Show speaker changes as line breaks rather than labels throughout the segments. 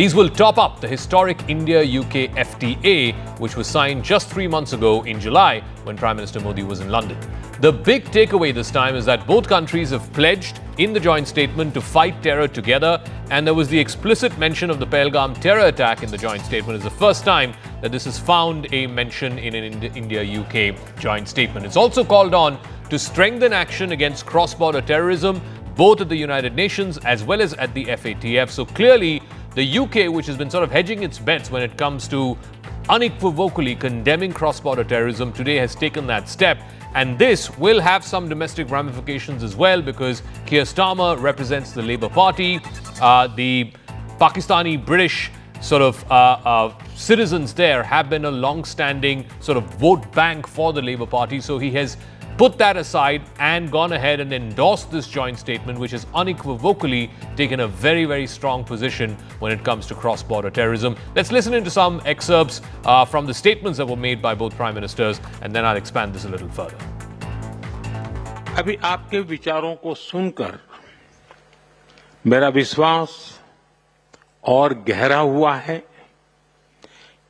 These will top up the historic India-UK FTA, which was signed just 3 months ago in July when Prime Minister Modi was in London. The big takeaway this time is that both countries have pledged in the joint statement to fight terror together, and there was the explicit mention of the Pahalgam terror attack in the joint statement. It's the first time that this has found a mention in an India-UK joint statement. It's also called on to strengthen action against cross-border terrorism, both at the United Nations as well as at the FATF. So clearly, the UK, which has been sort of hedging its bets when it comes to unequivocally condemning cross-border terrorism, today has taken that step. And this will have some domestic ramifications as well, because Keir Starmer represents the Labour Party. The Pakistani British sort of citizens there have been a long-standing sort of vote bank for the Labour Party. So he has put that aside and gone ahead and endorsed this joint statement, which has unequivocally taken a very, very strong position when it comes to cross-border terrorism. Let's listen into some excerpts from the statements that were made by both Prime Ministers, and then I'll expand this a little further.
अभी आपके विचारों को सुनकर मेरा विश्वास और गहरा हुआ है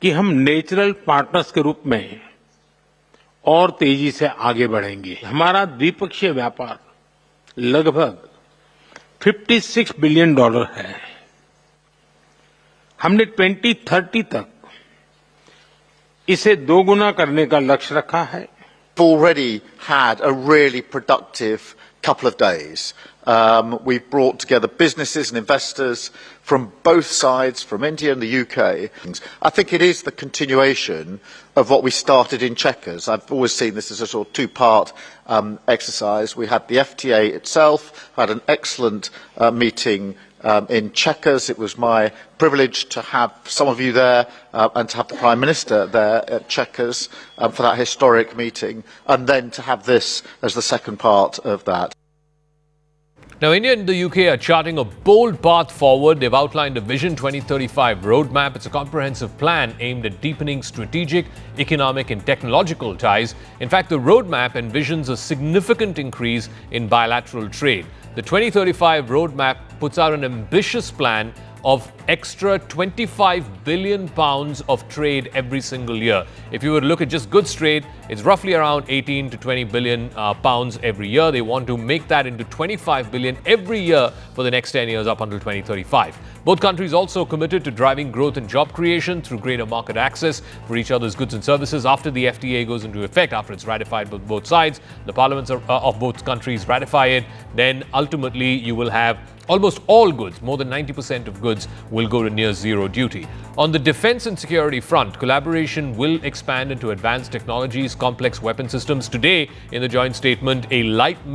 कि हम नेचुरल पार्टनर्स के रूप में और तेजी से आगे बढ़ेंगे। हमारा द्विपक्षीय व्यापार लगभग $56 बिलियन है। हमने 2030 तक इसे दोगुना करने का लक्ष्य रखा है।
Already had a really productive couple of days. We've brought together businesses and investors from both sides, from India and the UK. I think it is the continuation of what we started in Chequers. I've always seen this as a sort of two-part exercise. We had the FTA itself, had an excellent meeting in Chequers. It was my privilege to have some of you there and to have the Prime Minister there at Chequers for that historic meeting, and then to have this as the second part of that.
Now, India and the UK are charting a bold path forward. They've outlined a Vision 2035 roadmap. It's a comprehensive plan aimed at deepening strategic, economic and technological ties. In fact, the roadmap envisions a significant increase in bilateral trade. The 2035 roadmap puts out an ambitious plan of extra £25 billion of trade every single year. If you were to look at just goods trade, it's roughly around 18 to 20 billion pounds every year. They want to make that into 25 billion every year for the next 10 years up until 2035. Both countries also committed to driving growth and job creation through greater market access for each other's goods and services. After the FTA goes into effect, after it's ratified by both sides, the parliaments of both countries ratify it, then ultimately you will have almost all goods, more than 90% of goods, will go to near zero duty. On the defense and security front, collaboration will expand into advanced technologies, complex weapon systems. Today, in the joint statement, a lightweight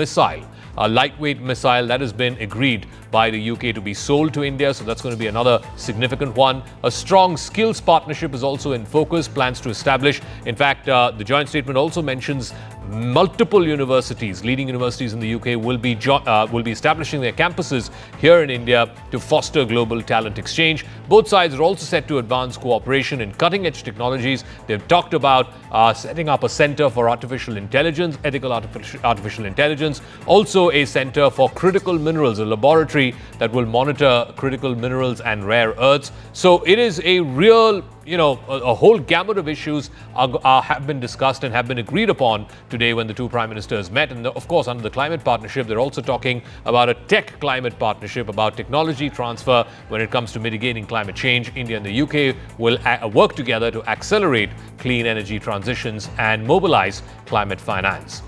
missile that has been agreed by the UK to be sold to India, so that's going to be another significant one. A strong skills partnership is also in focus, plans to establish. In fact, the joint statement also mentions multiple universities, leading universities in the UK will be establishing their campuses here in India to foster global talent exchange. Both sides are also set to advance cooperation in cutting-edge technologies. They've talked about setting up a center for artificial intelligence, ethical artificial intelligence, also a center for critical minerals, a laboratory that will monitor critical minerals and rare earths. So it is a real, a whole gamut of issues have been discussed and have been agreed upon today when the two prime ministers met. And of course, under the climate partnership, they're also talking about a tech climate partnership, about technology transfer when it comes to mitigating climate change. India and the UK will work together to accelerate clean energy transitions and mobilize climate finance.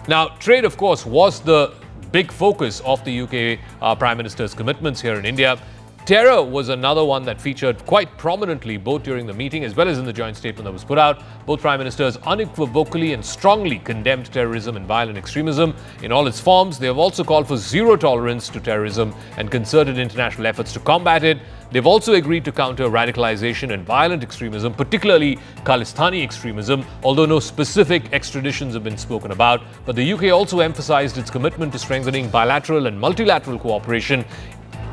Now, trade, of course, was the big focus of the UK Prime Minister's commitments here in India. Terror was another one that featured quite prominently both during the meeting as well as in the joint statement that was put out. Both Prime Ministers unequivocally and strongly condemned terrorism and violent extremism in all its forms. They have also called for zero tolerance to terrorism and concerted international efforts to combat it. They've also agreed to counter radicalization and violent extremism, particularly Khalistani extremism, although no specific extraditions have been spoken about. But the UK also emphasized its commitment to strengthening bilateral and multilateral cooperation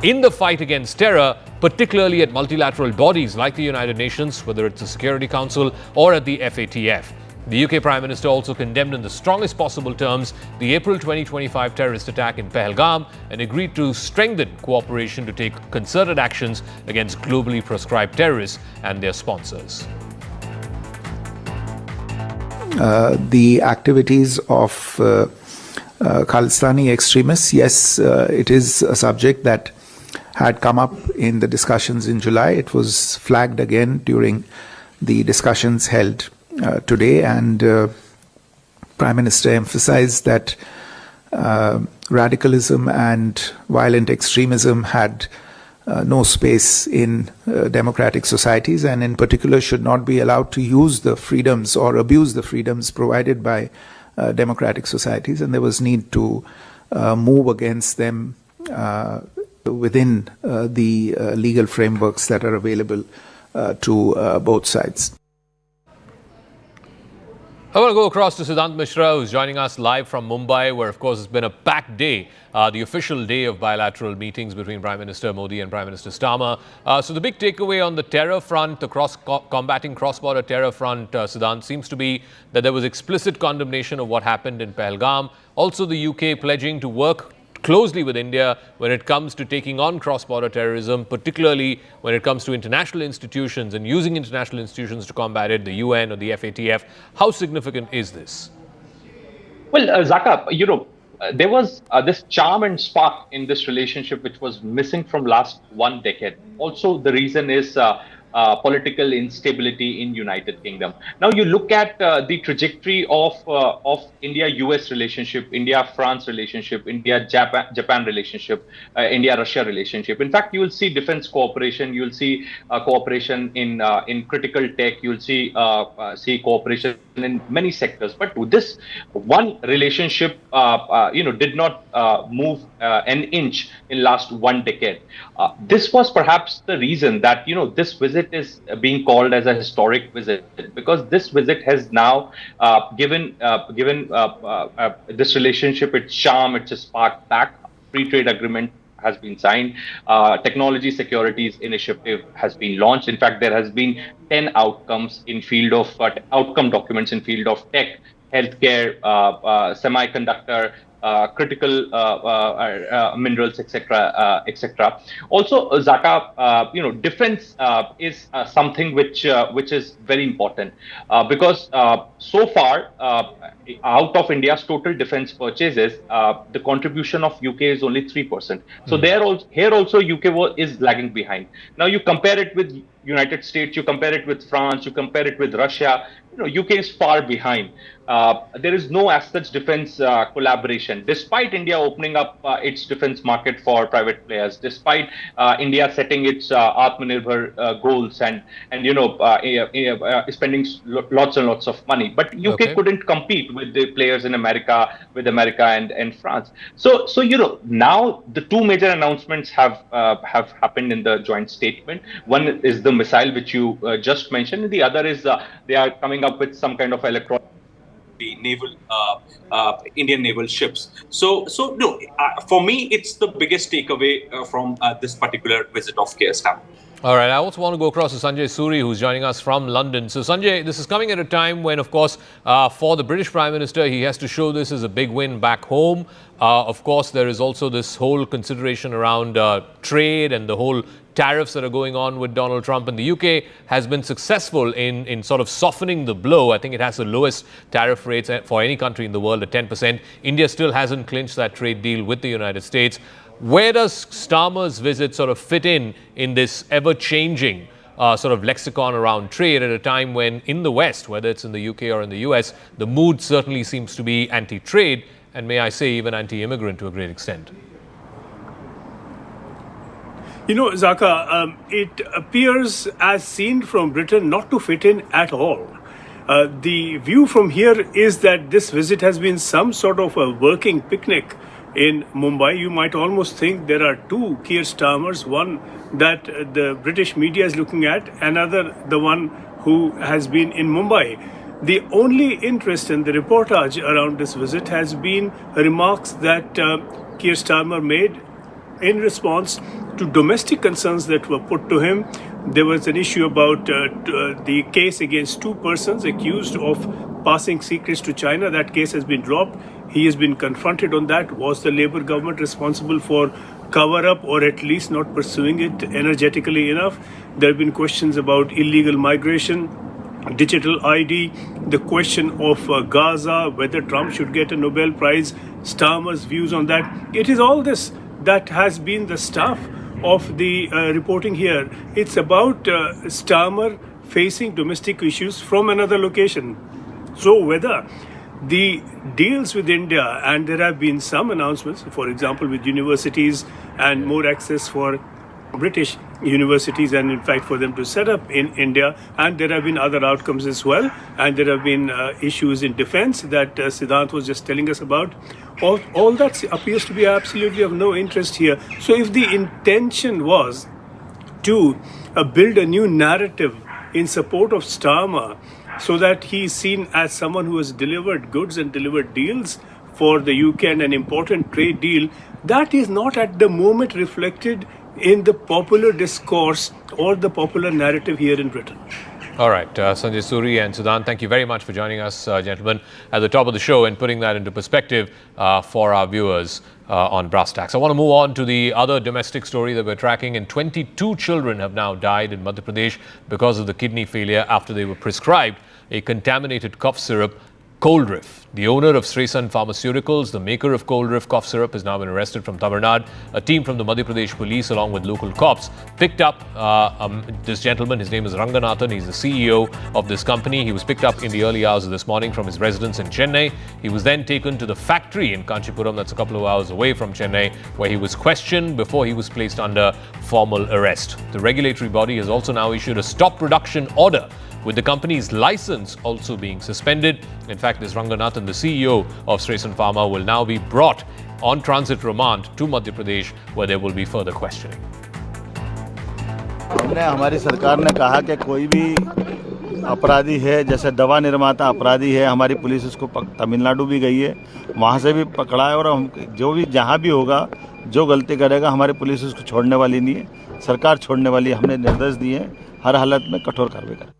in the fight against terror, particularly at multilateral bodies like the United Nations, whether it's the Security Council or at the FATF. The UK Prime Minister also condemned in the strongest possible terms the April 2025 terrorist attack in Pahalgam and agreed to strengthen cooperation to take concerted actions against globally proscribed terrorists and their sponsors.
The activities of Khalistani extremists, yes, it is a subject that had come up in the discussions in July. It was flagged again during the discussions held today, and Prime Minister emphasized that radicalism and violent extremism had no space in democratic societies, and in particular should not be allowed to use the freedoms or abuse the freedoms provided by democratic societies, and there was need to move against them within the legal frameworks that are available to both sides.
I want to go across to Siddhant Mishra, who's joining us live from Mumbai, where, of course, it's been a packed day, the official day of bilateral meetings between Prime Minister Modi and Prime Minister Starmer. So the big takeaway on the terror front, the combating cross-border terror front, Siddhant, seems to be that there was explicit condemnation of what happened in Pahalgam. Also, the UK pledging to work closely with India when it comes to taking on cross-border terrorism, particularly when it comes to international institutions and using international institutions to combat it, the UN or the FATF. How significant is this?
Well, Zaka, there was this charm and spark in this relationship which was missing from last 1 decade. Also, the reason is political instability in United Kingdom. Now you look at the trajectory of India-US relationship, India-France relationship, India-Japan relationship, India-Russia relationship. In fact, you will see defense cooperation, you will see cooperation in critical tech, you will see cooperation in many sectors. But this one relationship, did not move an inch in last 1 decade. This was perhaps the reason that this visit is being called as a historic visit, because this visit has now given this relationship its charm, its spark back. Free trade agreement has been signed. Technology Securities Initiative has been launched. In fact, there has been 10 outcomes in field of outcome documents in field of tech, healthcare, semiconductor, critical minerals, etc., etc. Also, Zaka, defense is something which is very important because so far, out of India's total defense purchases, the contribution of UK is only 3%. So here also UK is lagging behind. Now you compare it with United States, you compare it with France, you compare it with Russia. UK is far behind. There is no as such defense collaboration, despite India opening up its defense market for private players, despite India setting its Atmanirbhar goals and spending lots and lots of money. But UK couldn't compete with the players in America, and France. So now the two major announcements have happened in the joint statement. One is the missile which you just mentioned, and the other is they are coming up with some kind of electronic naval Indian naval ships. So for me, it's the biggest takeaway from this particular visit of Keir Starmer.
All right, I also want to go across to Sanjay Suri, who's joining us from London. So Sanjay, this is coming at a time when, of course, for the British Prime Minister, he has to show this as a big win back home. Of course, there is also this whole consideration around trade and the whole tariffs that are going on with Donald Trump. And the UK has been successful in sort of softening the blow. I think it has the lowest tariff rates for any country in the world at 10%. India still hasn't clinched that trade deal with the United States. Where does Starmer's visit sort of fit in this ever-changing sort of lexicon around trade at a time when in the West, whether it's in the UK or in the US, the mood certainly seems to be anti-trade and, may I say, even anti-immigrant to a great extent?
Zaka, it appears as seen from Britain not to fit in at all. The view from here is that this visit has been some sort of a working picnic in Mumbai. You might almost think there are two Keir Starmers, one that the British media is looking at, another the one who has been in Mumbai. The only interest in the reportage around this visit has been remarks that Keir Starmer made in response to domestic concerns that were put to him. There was an issue about the case against two persons accused of passing secrets to China. That case has been dropped. He has been confronted on that. Was the Labour government responsible for cover-up or at least not pursuing it energetically enough? There have been questions about illegal migration, digital ID, the question of Gaza, whether Trump should get a Nobel Prize, Starmer's views on that. It is all this that has been the stuff of the reporting here. It's about Starmer facing domestic issues from another location. So whether the deals with India, and there have been some announcements, for example, with universities and more access for British universities, and in fact for them to set up in India, and there have been other outcomes as well, and there have been issues in defense that Siddhant was just telling us about. All that appears to be absolutely of no interest here. So if the intention was to build a new narrative in support of Starmer, so that he is seen as someone who has delivered goods and delivered deals for the UK and an important trade deal, that is not at the moment reflected in the popular discourse or the popular narrative here in Britain.
All right, Sanjay Suri and Siddhant, thank you very much for joining us, gentlemen, at the top of the show and putting that into perspective for our viewers on Brass Tacks. I want to move on to the other domestic story that we're tracking, and 22 children have now died in Madhya Pradesh because of the kidney failure after they were prescribed a contaminated cough syrup, Coldrif. The owner of Sreesan Pharmaceuticals, the maker of Coldrif cough syrup, has now been arrested from Tamil Nadu. A team from the Madhya Pradesh police, along with local cops, picked up this gentleman. His name is Ranganathan. He's the CEO of this company. He was picked up in the early hours of this morning from his residence in Chennai. He was then taken to the factory in Kanchipuram, that's a couple of hours away from Chennai, where he was questioned before he was placed under formal arrest. The regulatory body has also now issued a stop production order, with the company's license also being suspended. In fact, this Ranganathan, the CEO of Sreesan Pharma, will now be brought on transit remand to Madhya Pradesh, where there will be further questioning.
हमने हमारी सरकार ने कहा कि कोई भी अपराधी है, जैसे दवा निर्माता अपराधी है, हमारी पुलिस उसको तमिलनाडु भी गई है, वहाँ से भी पकड़ा है, और हम जो भी जहाँ भी होगा, जो गलती करेगा, हमारी पुलिस उसको छोड़ने वाली नहीं है, सरकार छोड़ने वाली है। हमने निर्देश दिए हैं, हर हालत में कठोर कार्रवाई करें।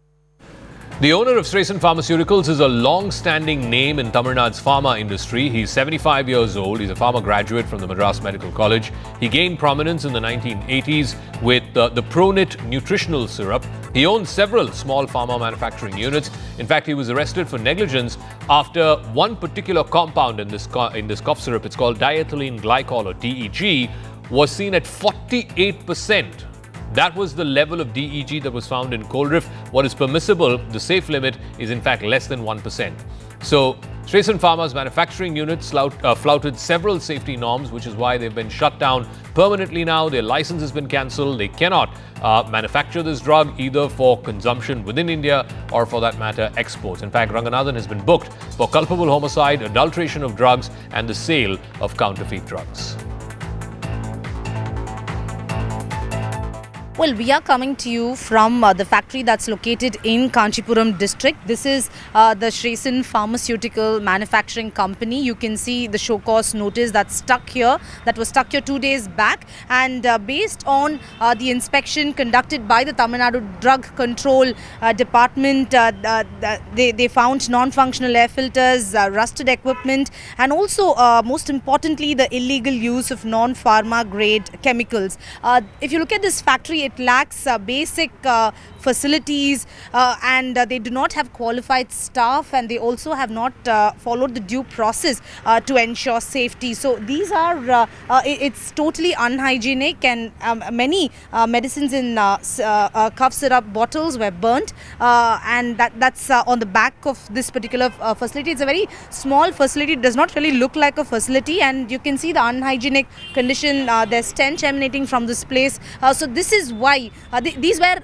The owner of Sreesan Pharmaceuticals is a long-standing name in Tamil Nadu's pharma industry. He's 75 years old. He's a pharma graduate from the Madras Medical College. He gained prominence in the 1980s with the Pronit nutritional syrup. He owns several small pharma manufacturing units. In fact, he was arrested for negligence after one particular compound in this cough syrup, it's called diethylene glycol, or DEG, was seen at 48%. That was the level of DEG that was found in Coldrif. What is permissible, the safe limit, is in fact less than 1%. So, Sreesan Pharma's manufacturing units flouted several safety norms, which is why they've been shut down permanently now. Their license has been cancelled. They cannot manufacture this drug either for consumption within India or, for that matter, exports. In fact, Ranganathan has been booked for culpable homicide, adulteration of drugs, and the sale of counterfeit drugs.
Well, we are coming to you from the factory that's located in Kanchipuram district. This is the Sreesan Pharmaceutical Manufacturing Company. You can see the show cause notice that was stuck here 2 days back. And based on the inspection conducted by the Tamil Nadu Drug Control Department, they found non-functional air filters, rusted equipment, and also, most importantly, the illegal use of non-pharma grade chemicals. If you look at this factory, it lacks basic facilities and they do not have qualified staff, and they also have not followed the due process to ensure safety. So these are, it's totally unhygienic, and many medicines in cough syrup bottles were burnt, and that's on the back of this particular facility. It's a very small facility. It does not really look like a facility, and you can see the unhygienic condition. There's stench emanating from this place. So this is why these were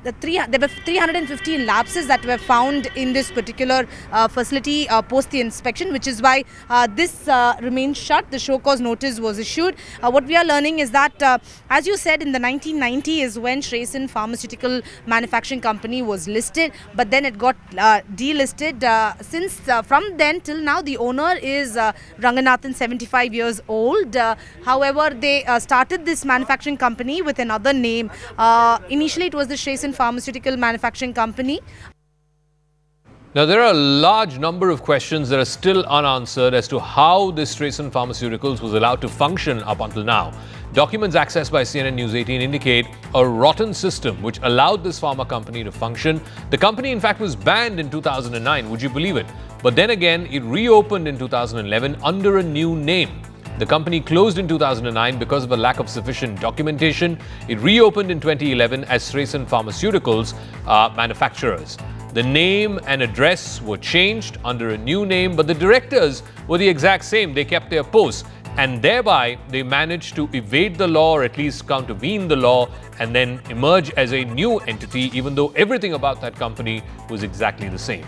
there were 350 lapses that were found in this particular facility post the inspection, which is why this remains shut. The show cause notice was issued. What we are learning is that, as you said, in the 1990s is when Sreesan Pharmaceutical Manufacturing Company was listed, but then it got delisted. Since from then till now, the owner is Ranganathan, 75 years old. However, they started this manufacturing company with another name. Initially, it was the Sreesan Pharmaceutical Manufacturing Company.
Now, there are a large number of questions that are still unanswered as to how this Streisand Pharmaceuticals was allowed to function up until now. Documents accessed by CNN News 18 indicate a rotten system which allowed this pharma company to function. The company, in fact, was banned in 2009. Would you believe it? But then again, it reopened in 2011 under a new name. The company closed in 2009 because of a lack of sufficient documentation. It reopened in 2011 as Streisand Pharmaceuticals manufacturers. The name and address were changed under a new name, but the directors were the exact same. They kept their posts, and thereby they managed to evade the law, or at least countervene the law, and then emerge as a new entity, even though everything about that company was exactly the same.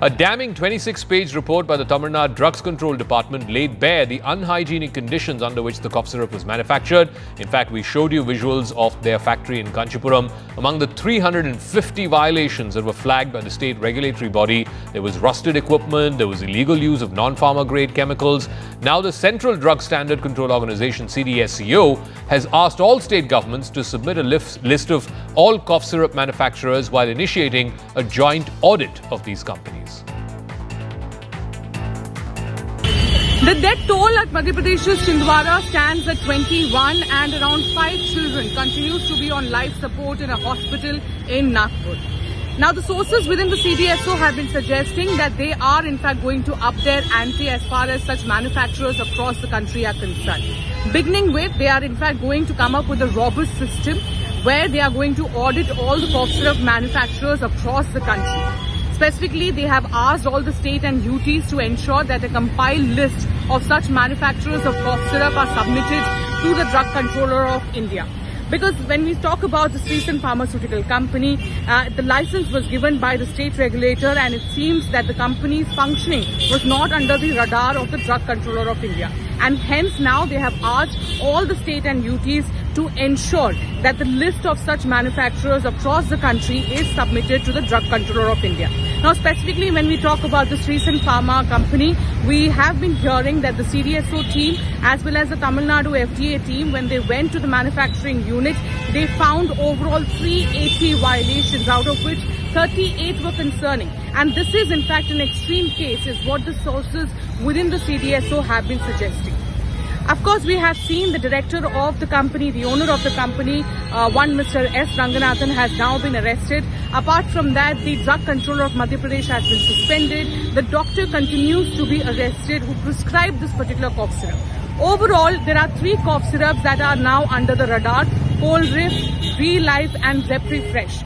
A damning 26-page report by the Tamil Nadu Drugs Control Department laid bare the unhygienic conditions under which the cough syrup was manufactured. In fact, we showed you visuals of their factory in Kanchipuram. Among the 350 violations that were flagged by the state regulatory body, there was rusted equipment, there was illegal use of non-pharma grade chemicals. Now, the Central Drug Standard Control Organization, CDSCO, has asked all state governments to submit a list of all cough syrup manufacturers while initiating a joint audit of these companies.
The death toll at Madhya Pradesh's Chhindwara stands at 21, and around 5 children continues to be on life support in a hospital in Nagpur. Now, the sources within the CDSO have been suggesting that they are in fact going to up their ante as far as such manufacturers across the country are concerned. Beginning with, they are in fact going to come up with a robust system where they are going to audit all the cough syrup manufacturers across the country. Specifically, they have asked all the state and UTs to ensure that a compiled list of such manufacturers of cough syrup are submitted to the Drug Controller of India. Because when we talk about the Streisand Pharmaceutical Company, the license was given by the state regulator, and it seems that the company's functioning was not under the radar of the Drug Controller of India. And hence now they have asked all the state and UTs to ensure that the list of such manufacturers across the country is submitted to the Drug Controller of India. Now, specifically when we talk about the Streisand Pharma Company, we have been hearing that the CDSO team as well as the Tamil Nadu FDA team, when they went to the manufacturing unit, they found overall 380 violations, out of which 38 were concerning. And this is in fact an extreme case, is what the sources within the CDSO have been suggesting. Of course, we have seen the director of the company, the owner of the company, one Mr. S. Ranganathan, has now been arrested. Apart from that, the drug controller of Madhya Pradesh has been suspended. The doctor continues to be arrested who prescribed this particular cough syrup. Overall, there are 3 cough syrups that are now under the radar: Coldrif, Real Life and Zepri Fresh.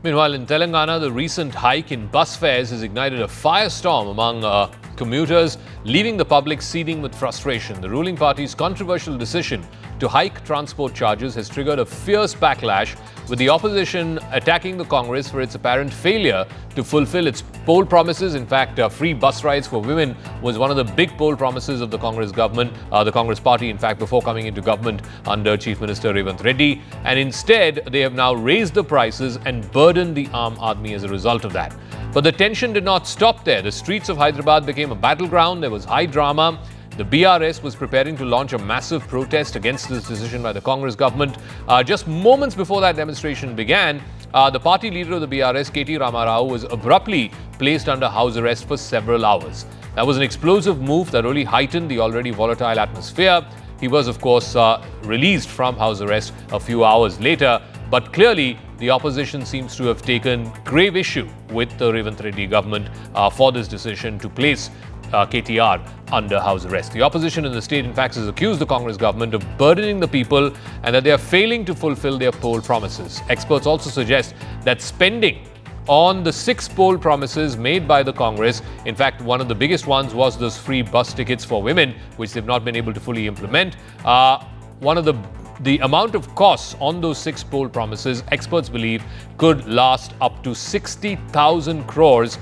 Meanwhile, in Telangana, the recent hike in bus fares has ignited a firestorm among commuters, leaving the public seething with frustration. The ruling party's controversial decision to hike transport charges has triggered a fierce backlash, with the opposition attacking the Congress for its apparent failure to fulfill its poll promises. In fact, free bus rides for women was one of the big poll promises of the Congress government, the Congress party, in fact, before coming into government under Chief Minister Revanth Reddy. And instead, they have now raised the prices and burdened the Aam Aadmi as a result of that. But the tension did not stop there. The streets of Hyderabad became a battleground. There was high drama. The BRS was preparing to launch a massive protest against this decision by the Congress government. Just moments before that demonstration began, the party leader of the BRS, KT Ramarao, was abruptly placed under house arrest for several hours. That was an explosive move that only heightened the already volatile atmosphere. He was, of course, released from house arrest a few hours later. But clearly, the opposition seems to have taken grave issue with the Revanth Reddy government for this decision to place KTR under house arrest. The opposition in the state, in fact, has accused the Congress government of burdening the people and that they are failing to fulfill their poll promises. Experts also suggest that spending on the 6 poll promises made by the Congress, in fact, one of the biggest ones was those free bus tickets for women, which they've not been able to fully implement. One of the amount of costs on those 6 poll promises, experts believe, could last up to 60,000 crores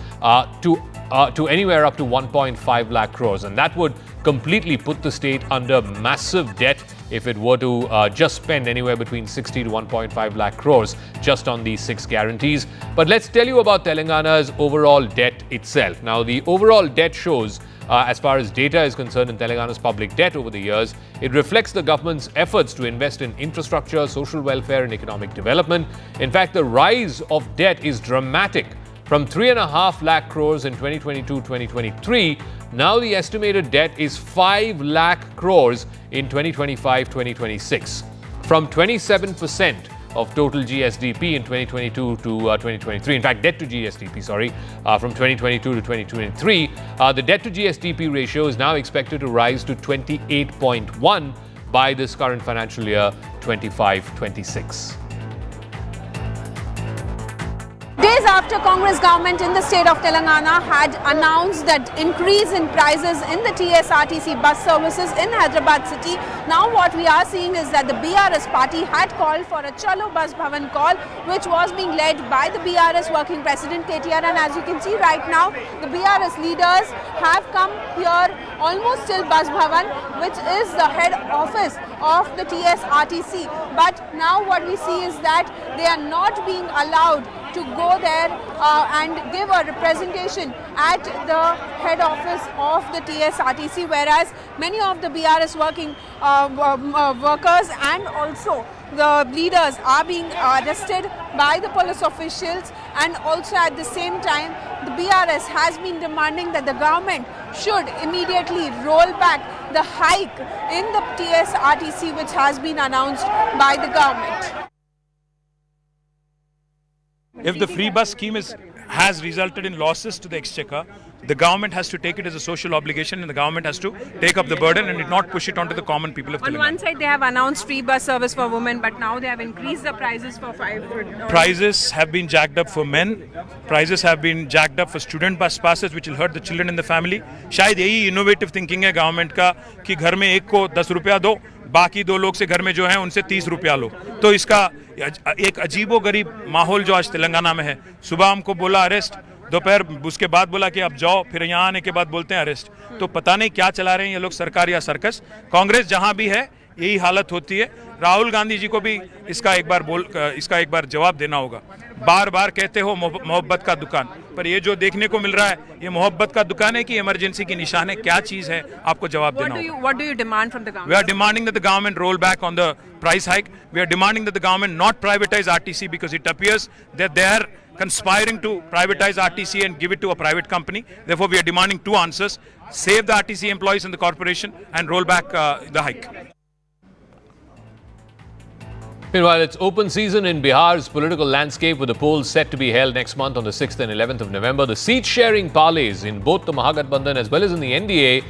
to anywhere up to 1.5 lakh crores. And that would completely put the state under massive debt if it were to just spend anywhere between 60 to 1.5 lakh crores just on these 6 guarantees. But let's tell you about Telangana's overall debt itself. Now, the overall debt shows as far as data is concerned in Telangana's public debt over the years. It reflects the government's efforts to invest in infrastructure, social welfare, and economic development. In fact, the rise of debt is dramatic. From 3.5 lakh crores in 2022-2023, now the estimated debt is 5 lakh crores in 2025-2026. From 27% of total GSDP in 2022 to 2023. In fact, debt to GSDP, from 2022 to 2023, the debt to GSDP ratio is now expected to rise to 28.1 by this current financial year, 25-26.
Days after Congress government in the state of Telangana had announced that increase in prices in the TSRTC bus services in Hyderabad city, now what we are seeing is that the BRS party had called for a Chalo Bus Bhavan call, which was being led by the BRS working president Kier. And as you can see right now, the BRS leaders have come here almost till Bus Bhavan, which is the head office of the TSRTC. But now what we see is that they are not being allowed to go there and give a representation at the head office of the TSRTC, whereas many of the BRS working workers and also the leaders are being arrested by the police officials, and also at the same time the BRS has been demanding that the government should immediately roll back the hike in the TSRTC which has been announced by the government.
If the free bus scheme has resulted in losses to the exchequer, the government has to take it as a social obligation, and the government has to take up the burden and not push it onto the common people of Telangana.
On one side, they have announced free bus service for women, but now they have increased the prices for
Prices have been jacked up for men. Prices have been jacked up for student bus passes, which will hurt the children in the family. शायद यही innovative thinking है government का कि घर में एक को 10 रुपया दो, बाकी 2 लोग से घर में जो है उनसे 30 रुपया लो. तो इसका एक अजीबोगरीब माहौल जो आज तेलंगाना में है. सुबह हमको बोला अरेस्ट, दोपहर उसके बाद बोला कि अब जाओ, फिर यहाँ आने के बाद बोलते हैं अरेस्ट. तो पता नहीं क्या चला रहे हैं ये लोग, सरकार या सर्कस. कांग्रेस जहां भी है यही हालत होती है. राहुल गांधी जी को भी इसका एक बार जवाब देना होगा. बार बार कहते हो मोहब्बत का दुकान, पर ये जो देखने को मिल रहा है ये मोहब्बत का दुकान है कि इमरजेंसी की निशान है, क्या चीज है, आपको जवाब देना होगा.
What do you demand from the government?
We are demanding that the government roll back on the price hike. We are demanding that the government not privatize RTC, because it appears that they are conspiring to privatize RTC and give it to a private company. Therefore, we are demanding 2 answers: save the RTC employees in the corporation and roll back the hike.
Meanwhile, it's open season in Bihar's political landscape, with the polls set to be held next month on the 6th and 11th of November. The seat-sharing parlays in both the Mahagathbandhan as well as in the NDA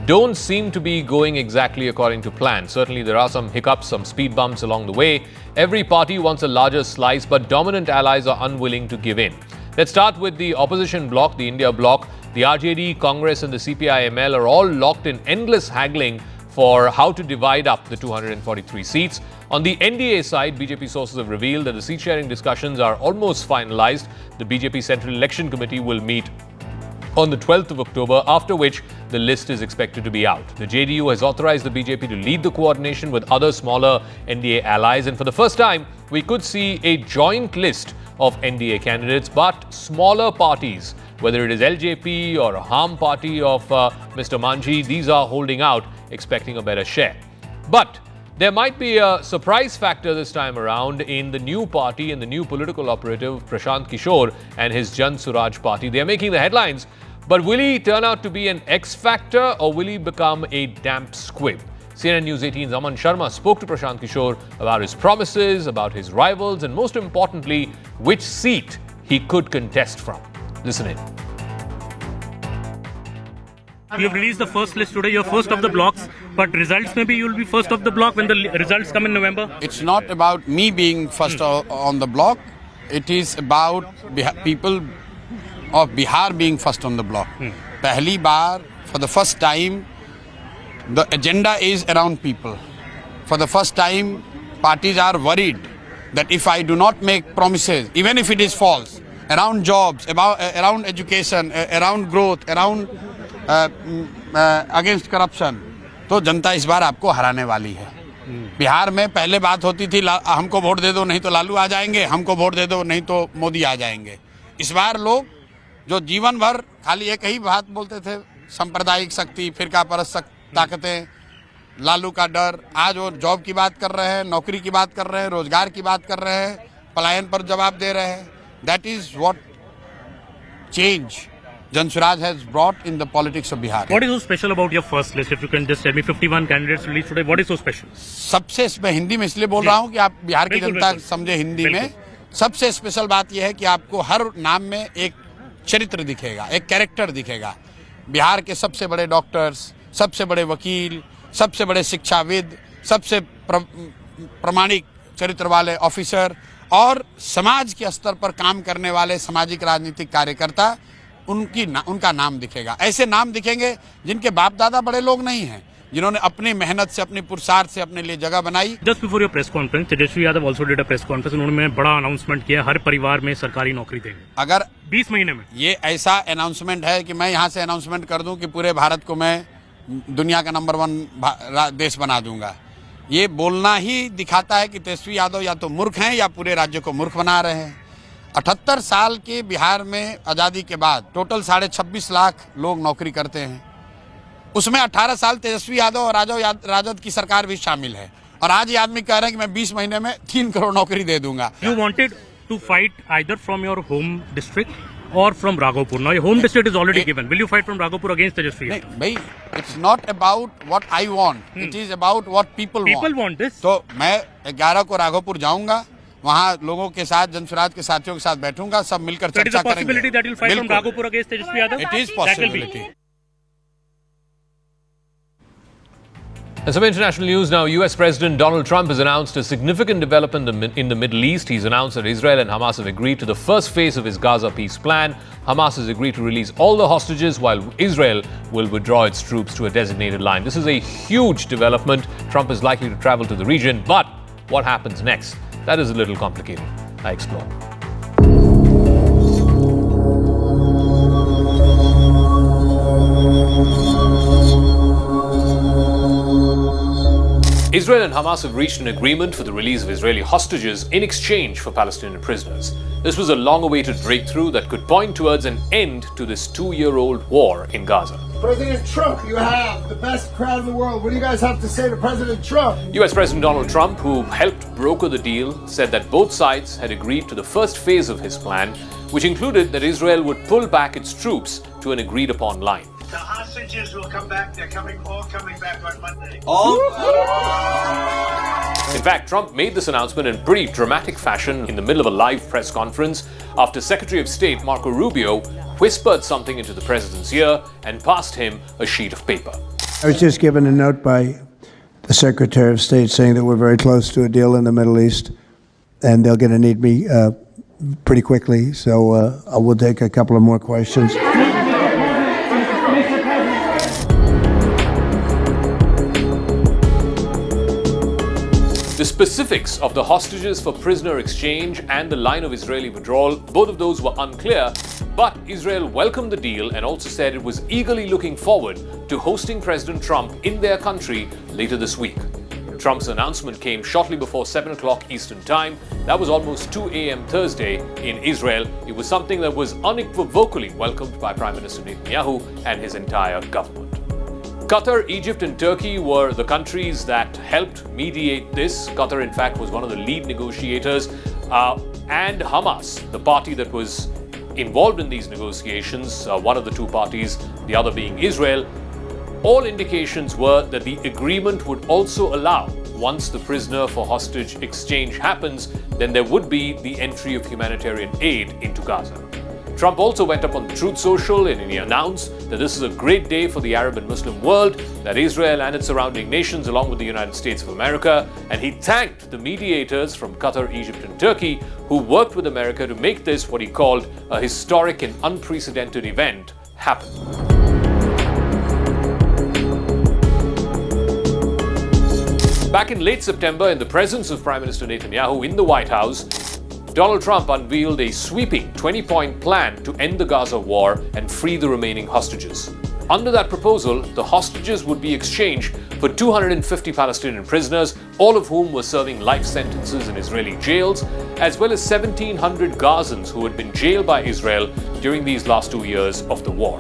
don't seem to be going exactly according to plan. Certainly, there are some hiccups, some speed bumps along the way. Every party wants a larger slice, but dominant allies are unwilling to give in. Let's start with the opposition bloc, the India bloc. The RJD, Congress and the CPI-ML are all locked in endless haggling for how to divide up the 243 seats. On the NDA side, BJP sources have revealed that the seat-sharing discussions are almost finalized. The BJP Central Election Committee will meet on the 12th of October, after which the list is expected to be out. The JDU has authorized the BJP to lead the coordination with other smaller NDA allies, and for the first time, we could see a joint list of NDA candidates, but smaller parties, whether it is LJP or a harm party of Mr. Manjhi, these are holding out, expecting a better share. But there might be a surprise factor this time around in the new party and the new political operative Prashant Kishore and his Jan Suraj party. They are making the headlines, but will he turn out to be an X factor or will he become a damp squib? CNN News 18's Aman Sharma spoke to Prashant Kishore about his promises, about his rivals, and most importantly, which seat he could contest from. Listen in.
You have released the first list today. You're first of the blocks, but results maybe you'll be first of the block when the results come in November.
It's not about me being first on the block. It is about people of Bihar being first on the block. Pehli baar, for the first time, the agenda is around people. For the first time, parties are worried that if I do not make promises, even if it is false, around jobs, around education, around growth, around against corruption, तो जनता इस बार आपको हराने वाली है. बिहार में पहले बात होती थी हमको वोट दे दो नहीं तो लालू आ जाएंगे, हमको वोट दे दो नहीं तो मोदी आ जाएंगे. इस बार लोग जो जीवन भर खाली एक ही बात बोलते थे, सांप्रदायिक शक्ति, फिरका परस्त ताकतें, लालू का डर, आज वो जॉब की बात कर रहे हैं, नौकरी की बात कर रहे हैं, रोजगार की बात कर रहे हैं, पलायन पर जवाब दे रहे हैं. That is what change Jan Swaraj has brought in the politics of Bihar.
What is so special about your first list? If you can just tell me, 51 candidates released today. What is so special?
सबसे, मैं हिंदी में इसलिए बोल रहा हूँ कि आप बिहार की जनता समझे हिंदी में. सबसे स्पेशल बात यह है कि आपको हर नाम में एक चरित्र दिखेगा, एक कैरेक्टर दिखेगा. बिहार के सबसे बड़े डॉक्टर्स, सबसे बड़े वकील, सबसे बड़े शिक्षाविद, सबसे प्रामाणिक चरित्र वाले ऑफिसर और समाज के स्तर पर काम करने वाले सामाजिक राजनीतिक कार्यकर्ता, उनका नाम दिखेगा. ऐसे नाम दिखेंगे जिनके बाप दादा बड़े लोग नहीं हैं, जिन्होंने अपनी मेहनत से, अपनी पुरुषार्थ से अपने लिए जगह बनाई.
Just before your press conference, Tejashwi Yadav also did a press conference. उन्होंने बड़ा अनाउंसमेंट किया, हर परिवार में सरकारी नौकरी देंगे
अगर
20 महीने में.
ये ऐसा अनाउंसमेंट है कि मैं यहाँ से अनाउंसमेंट कर दूं कि पूरे भारत को मैं दुनिया का नंबर 1 देश बना दूंगा. ये बोलना ही दिखाता है कि तेजस्वी यादव या तो मूर्ख हैं या पूरे राज्य को मूर्ख बना रहे हैं. 78 साल के बिहार में आज़ादी के बाद टोटल 26.5 लाख लोग नौकरी करते हैं. उसमें 18 साल तेजस्वी यादव और राजद की सरकार भी शामिल है. और आज ये आदमी कह रहे हैं कि मैं 20 महीने में 3 करोड़ नौकरी दे दूंगा.
You wanted to fight either from your home district or from Raghopur. Now your home district is already given. Will you fight from Raghopur against Tejasvi?
नहीं भाई, it's not about what I want. It is about what people want.
People want this.
तो मैं 11 को राघोपुर जाऊंगा, वहाँ लोगों के साथ, जन स्वराज के साथियों के साथ बैठूंगा, सब मिलकर चर्चा करेंगे.
There is a possibility that you'll fight from Raghopur against Tejasvi Yadav?
It is possibility.
And some international news now. US President Donald Trump has announced a significant development in the Middle East. He's announced that Israel and Hamas have agreed to the first phase of his Gaza peace plan. Hamas has agreed to release all the hostages while Israel will withdraw its troops to a designated line. This is a huge development. Trump is likely to travel to the region. But what happens next? That is a little complicated. I explore. Israel and Hamas have reached an agreement for the release of Israeli hostages in exchange for Palestinian prisoners. This was a long-awaited breakthrough that could point towards an end to this 2-year-old war in Gaza.
President Trump, you have the best crowd in the world. What do you guys have to say to President Trump?
US President Donald Trump, who helped broker the deal, said that both sides had agreed to the first phase of his plan, which included that Israel would pull back its troops to an agreed-upon line.
The hostages will come back. They're all coming back on Monday.
In fact, Trump made this announcement in pretty dramatic fashion in the middle of a live press conference after Secretary of State Marco Rubio whispered something into the president's ear and passed him a sheet of paper.
I was just given a note by the Secretary of State saying that we're very close to a deal in the Middle East, and they're going to need me pretty quickly, so I will take a couple of more questions.
The specifics of the hostages for prisoner exchange and the line of Israeli withdrawal, both of those were unclear, but Israel welcomed the deal and also said it was eagerly looking forward to hosting President Trump in their country later this week. Trump's announcement came shortly before 7 o'clock Eastern Time. That was almost 2 a.m. Thursday in Israel. It was something that was unequivocally welcomed by Prime Minister Netanyahu and his entire government. Qatar, Egypt and Turkey were the countries that helped mediate this. Qatar, in fact, was one of the lead negotiators. And Hamas, the party that was involved in these negotiations, one of the two parties, the other being Israel, all indications were that the agreement would also allow, once the prisoner for hostage exchange happens, then there would be the entry of humanitarian aid into Gaza. Trump also went up on Truth Social and he announced that this is a great day for the Arab and Muslim world, that Israel and its surrounding nations, along with the United States of America, and he thanked the mediators from Qatar, Egypt and Turkey who worked with America to make this what he called a historic and unprecedented event happen. Back in late September, in the presence of Prime Minister Netanyahu in the White House, Donald Trump unveiled a sweeping 20-point plan to end the Gaza war and free the remaining hostages. Under that proposal, the hostages would be exchanged for 250 Palestinian prisoners, all of whom were serving life sentences in Israeli jails, as well as 1,700 Gazans who had been jailed by Israel during these last 2 years of the war.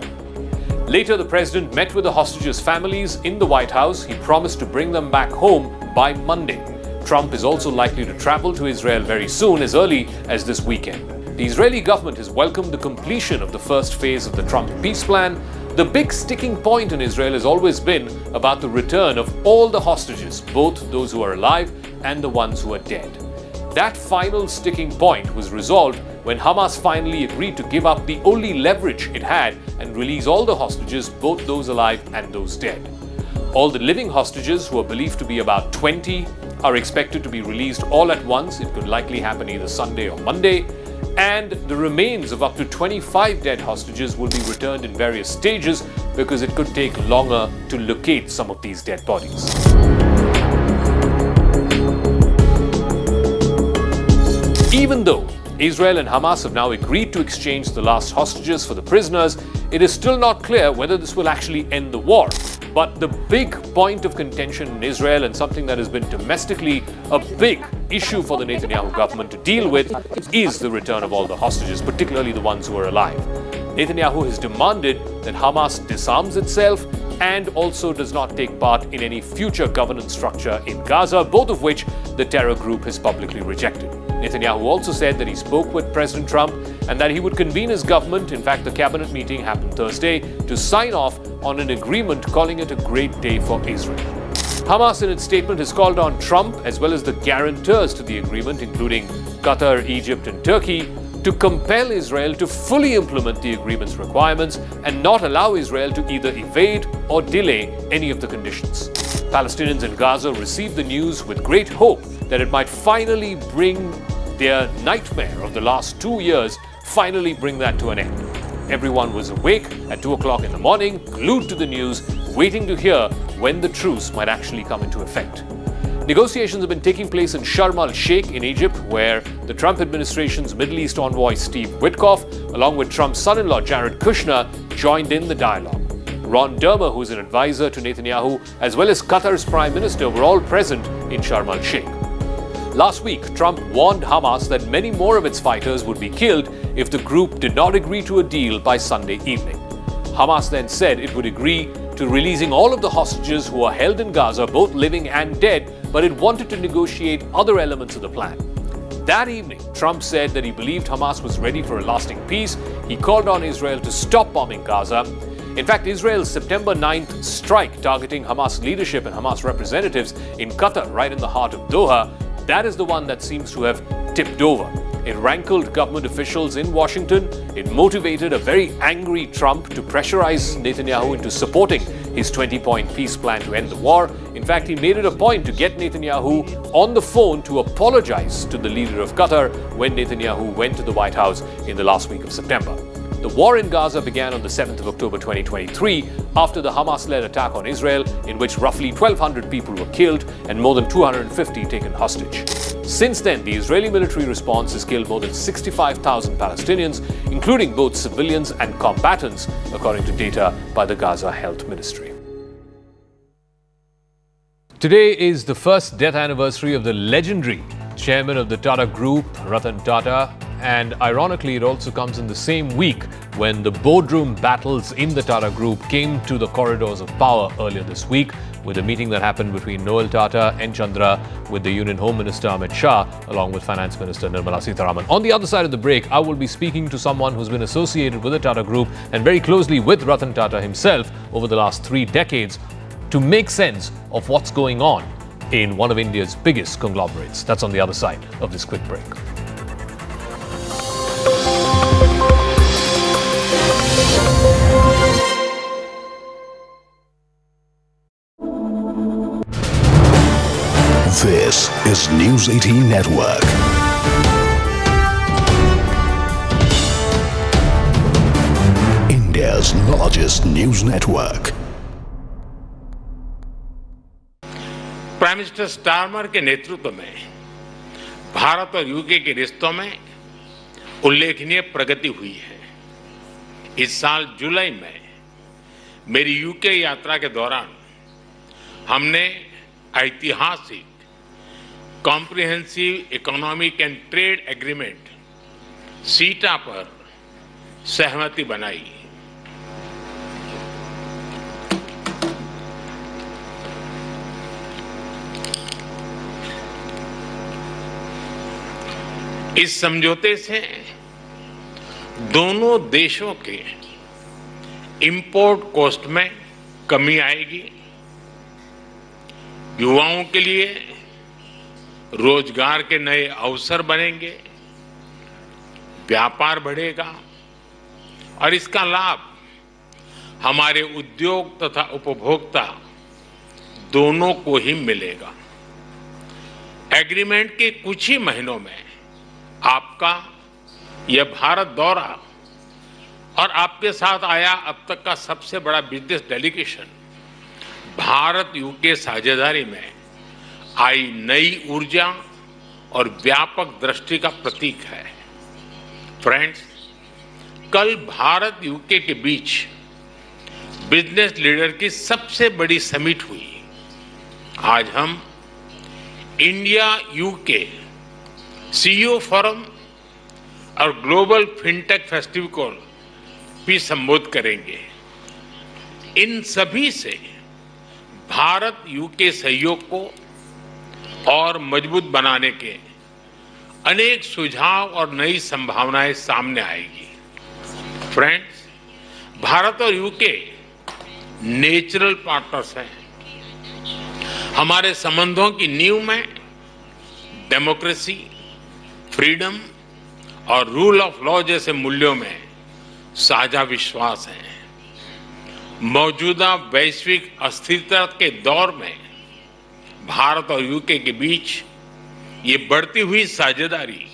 Later, the president met with the hostages' families in the White House. He promised to bring them back home by Monday. Trump is also likely to travel to Israel very soon, as early as this weekend. The Israeli government has welcomed the completion of the first phase of the Trump peace plan. The big sticking point in Israel has always been about the return of all the hostages, both those who are alive and the ones who are dead. That final sticking point was resolved when Hamas finally agreed to give up the only leverage it had and release all the hostages, both those alive and those dead. All the living hostages, who are believed to be about 20, are expected to be released all at once. It could likely happen either Sunday or Monday. And the remains of up to 25 dead hostages will be returned in various stages because it could take longer to locate some of these dead bodies. Even though Israel and Hamas have now agreed to exchange the last hostages for the prisoners, it is still not clear whether this will actually end the war. But the big point of contention in Israel, and something that has been domestically a big issue for the Netanyahu government to deal with, is the return of all the hostages, particularly the ones who are alive. Netanyahu has demanded that Hamas disarms itself and also does not take part in any future governance structure in Gaza, both of which the terror group has publicly rejected. Netanyahu also said that he spoke with President Trump and that he would convene his government. In fact, the cabinet meeting happened Thursday to sign off on an agreement, calling it a great day for Israel. Hamas in its statement has called on Trump, as well as the guarantors to the agreement, including Qatar, Egypt and Turkey, to compel Israel to fully implement the agreement's requirements and not allow Israel to either evade or delay any of the conditions. Palestinians in Gaza received the news with great hope that it might finally bring their nightmare of the last 2 years, finally bring that to an end. Everyone was awake at 2 o'clock in the morning, glued to the news, waiting to hear when the truce might actually come into effect. Negotiations have been taking place in Sharm el-Sheikh in Egypt, where the Trump administration's Middle East envoy Steve Witkoff, along with Trump's son-in-law Jared Kushner, joined in the dialogue. Ron Dermer, who is an advisor to Netanyahu, as well as Qatar's Prime Minister, were all present in Sharm el-Sheikh. Last week, Trump warned Hamas that many more of its fighters would be killed if the group did not agree to a deal by Sunday evening. Hamas then said it would agree to releasing all of the hostages who are held in Gaza, both living and dead, but it wanted to negotiate other elements of the plan. That evening, Trump said that he believed Hamas was ready for a lasting peace. He called on Israel to stop bombing Gaza. In fact, Israel's September 9th strike targeting Hamas leadership and Hamas representatives in Qatar, right in the heart of Doha, that is the one that seems to have tipped over. It rankled government officials in Washington. It motivated a very angry Trump to pressurize Netanyahu into supporting his 20-point peace plan to end the war. In fact, he made it a point to get Netanyahu on the phone to apologize to the leader of Qatar when Netanyahu went to the White House in the last week of September. The war in Gaza began on the 7th of October 2023 after the Hamas-led attack on Israel, in which roughly 1,200 people were killed and more than 250 taken hostage. Since then, the Israeli military response has killed more than 65,000 Palestinians, including both civilians and combatants, according to data by the Gaza Health Ministry. Today is the first death anniversary of the legendary chairman of the Tata Group, Ratan Tata. And ironically, it also comes in the same week when the boardroom battles in the Tata Group came to the corridors of power earlier this week, with a meeting that happened between Noel Tata and Chandra with the Union Home Minister Amit Shah, along with Finance Minister Nirmala Sitharaman. On the other side of the break, I will be speaking to someone who's been associated with the Tata Group and very closely with Ratan Tata himself over the last 3 decades to make sense of what's going on in one of India's biggest conglomerates. That's on the other side of this quick break.
This is News 18 Network. India's largest news network.
Prime minister Starmer के नेतृत्व में भारत और UK के रिश्तों में उल्लेखनीय प्रगति हुई है। इस साल जुलाई में मेरी यूके यात्रा के दौरान हमने ऐतिहासिक comprehensive economic and trade agreement सीटा पर सहमति बनाई। इस समझौते से दोनों देशों के इंपोर्ट कॉस्ट में कमी आएगी, युवाओं के लिए रोजगार के नए अवसर बनेंगे, व्यापार बढ़ेगा और इसका लाभ हमारे उद्योग तथा उपभोक्ता दोनों को ही मिलेगा। एग्रीमेंट के कुछ ही महीनों में आपका यह भारत दौरा और आपके साथ आया अब तक का सबसे बड़ा बिजनेस डेलीगेशन भारत यूके साझेदारी में आई नई ऊर्जा और व्यापक दृष्टि का प्रतीक है। फ्रेंड्स, कल भारत यूके के बीच बिजनेस लीडर की सबसे बड़ी समिट हुई। आज हम इंडिया यूके सीईओ फोरम और ग्लोबल फिनटेक फेस्टिवल को भी संबोधित करेंगे। इन सभी से भारत यूके सहयोग को और मजबूत बनाने के अनेक सुझाव और नई संभावनाएं सामने आएगी। फ्रेंड्स, भारत और यूके नेचुरल पार्टनर्स हैं। हमारे संबंधों की नींव में डेमोक्रेसी, फ्रीडम और रूल ऑफ लॉ जैसे मूल्यों में साझा विश्वास है। मौजूदा वैश्विक अस्थिरता के दौर में भारत और यूके के बीच ये बढ़ती हुई साझेदारी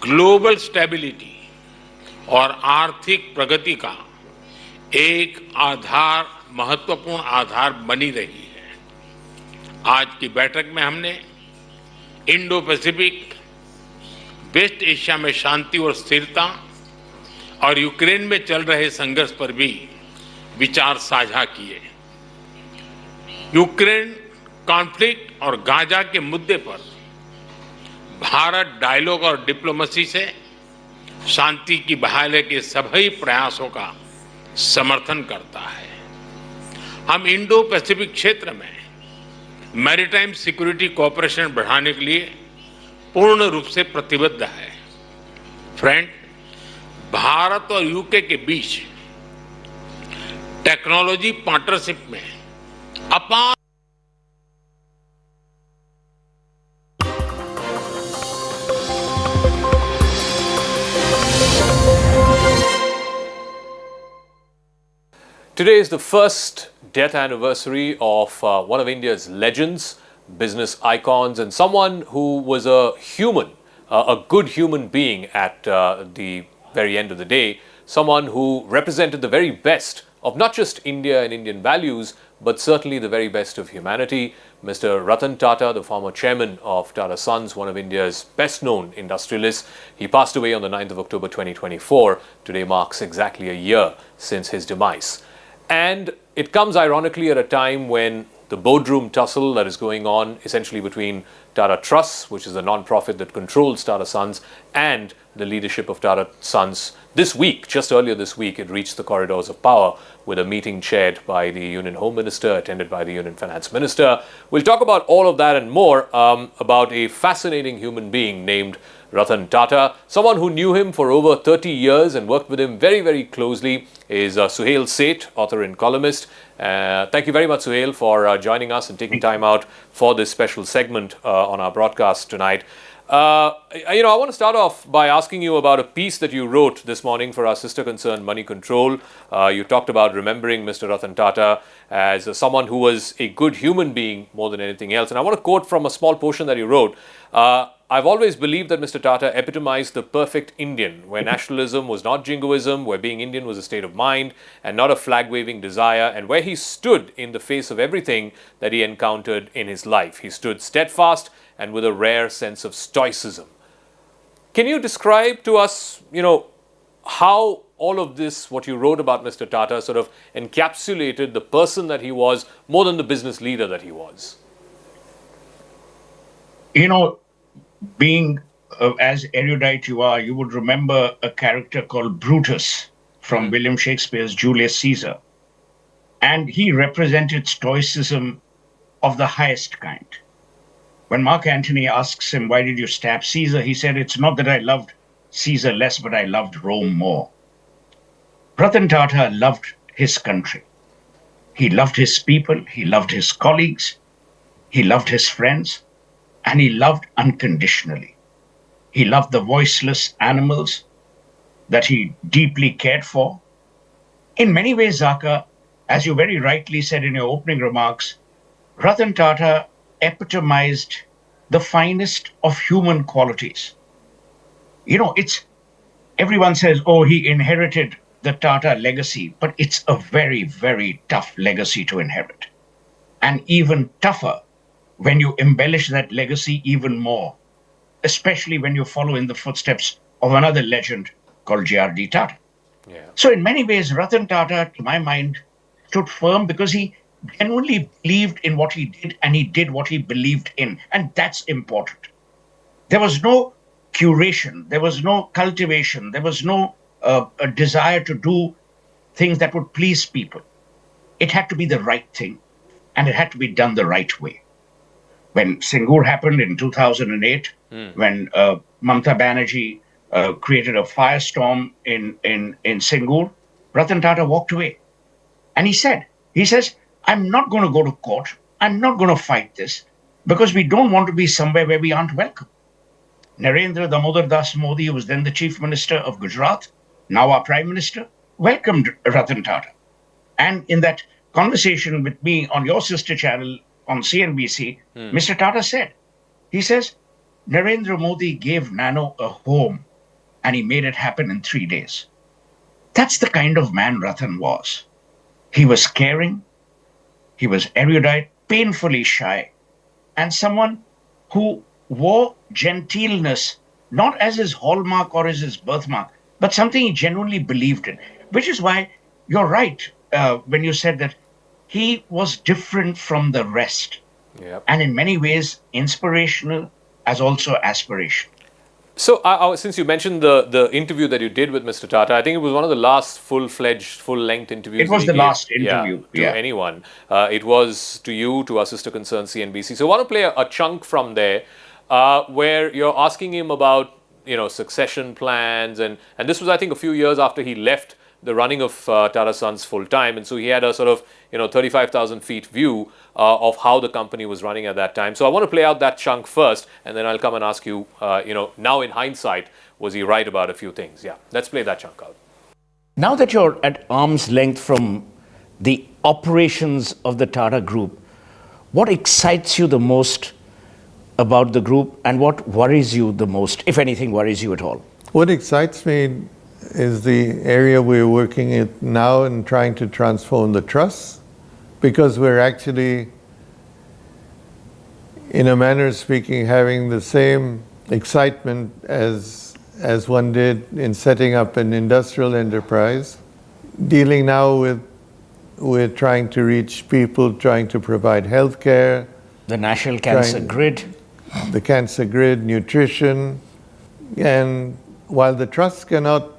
ग्लोबल स्टेबिलिटी और आर्थिक प्रगति का एक महत्वपूर्ण आधार बनी रही है। आज की बैठक में हमने इंडो पैसिफिक, वेस्ट एशिया में शांति और स्थिरता और यूक्रेन में चल रहे संघर्ष पर भी विचार साझा किए। यूक्रेन कॉन्फ्लिक्ट और गाजा के मुद्दे पर भारत डायलॉग और डिप्लोमेसी से शांति की बहाली के सभी प्रयासों का समर्थन करता है। हम इंडो पैसिफिक क्षेत्र में मैरीटाइम सिक्योरिटी कोऑपरेशन बढ़ाने के लिए पूर्ण रूप से प्रतिबद्ध है। फ्रेंड, भारत और यूके के बीच टेक्नोलॉजी पार्टनरशिप में अपार
Today is the first death anniversary of one of India's legends, business icons, and someone who was a human, a good human being at the very end of the day, someone who represented the very best of not just India and Indian values, but certainly the very best of humanity. Mr. Ratan Tata, the former chairman of Tata Sons, one of India's best-known industrialists, he passed away on the 9th of October 2024. Today marks exactly a year since his demise. And it comes ironically at a time when the boardroom tussle that is going on essentially between Tata Trusts, which is a non-profit that controls Tata Sons, and the leadership of Tata Sons. This week, just earlier this week, it reached the corridors of power with a meeting chaired by the Union Home Minister, attended by the Union Finance Minister. We'll talk about all of that and more, about a fascinating human being named Ratan Tata. Someone who knew him for over 30 years and worked with him very, very closely is Suhail Seth, author and columnist. Thank you very much, Suhail, for joining us and taking time out for this special segment on our broadcast tonight. I want to start off by asking you about a piece that you wrote this morning for our sister concern, Money Control. You talked about remembering Mr. Ratan Tata as someone who was a good human being more than anything else. And I want to quote from a small portion that you wrote. I've always believed that Mr. Tata epitomized the perfect Indian, where nationalism was not jingoism, where being Indian was a state of mind and not a flag-waving desire, and where he stood in the face of everything that he encountered in his life. He stood steadfast and with a rare sense of stoicism. Can you describe to us, how all of this, what you wrote about Mr. Tata, sort of encapsulated the person that he was more than the business leader that he was?
Being as erudite you are, you would remember a character called Brutus from William Shakespeare's Julius Caesar. And he represented stoicism of the highest kind. When Mark Antony asks him, why did you stab Caesar? He said, it's not that I loved Caesar less, but I loved Rome more. Ratan Tata loved his country. He loved his people. He loved his colleagues. He loved his friends. And he loved unconditionally. He loved the voiceless animals that he deeply cared for. In many ways, Zaka, as you very rightly said in your opening remarks, Ratan Tata epitomized the finest of human qualities. You know, everyone says, oh, he inherited the Tata legacy, but it's a very, very tough legacy to inherit. And even tougher when you embellish that legacy even more, especially when you follow in the footsteps of another legend called J.R.D. Tata.
Yeah.
So in many ways, Ratan Tata, to my mind, stood firm because he genuinely believed in what he did and he did what he believed in. And that's important. There was no curation. There was no cultivation. There was no a desire to do things that would please people. It had to be the right thing and it had to be done the right way. When Singur happened in 2008, when Mamata Banerjee created a firestorm in Singur, Ratan Tata walked away. And he says, I'm not going to go to court. I'm not going to fight this because we don't want to be somewhere where we aren't welcome. Narendra Damodar Das Modi, who was then the Chief Minister of Gujarat, now our Prime Minister, welcomed Ratan Tata. And in that conversation with me on your sister channel on CNBC, Mr. Tata said, he says, Narendra Modi gave Nano a home and he made it happen in 3 days. That's the kind of man Ratan was. He was caring, he was erudite, painfully shy, and someone who wore genteelness not as his hallmark or as his birthmark, but something he genuinely believed in, which is why you're right when you said that he was different from the rest.
Yep.
And in many ways, inspirational as also aspirational.
So, since you mentioned the interview that you did with Mr. Tata, I think it was one of the last full-fledged, full-length interviews.
It was the last interview,
to anyone. It was to you, to our sister concern CNBC. So, I want to play a chunk from there where you're asking him about, succession plans, and this was, I think, a few years after he left the running of Tata Sons full time, and so he had a sort of 35,000 feet view of how the company was running at that time. So I want to play out that chunk first, and then I'll come and ask you, now in hindsight, was he right about a few things? Yeah, let's play that chunk out.
Now that you're at arm's length from the operations of the Tata Group, what excites you the most about the group, and what worries you the most, if anything worries you at all?
What excites me is the area we're working at now and trying to transform the trust, because we're actually, in a manner of speaking, having the same excitement as one did in setting up an industrial enterprise, dealing now with trying to reach people, trying to provide healthcare,
the national cancer grid,
the cancer grid, nutrition, and while the trust cannot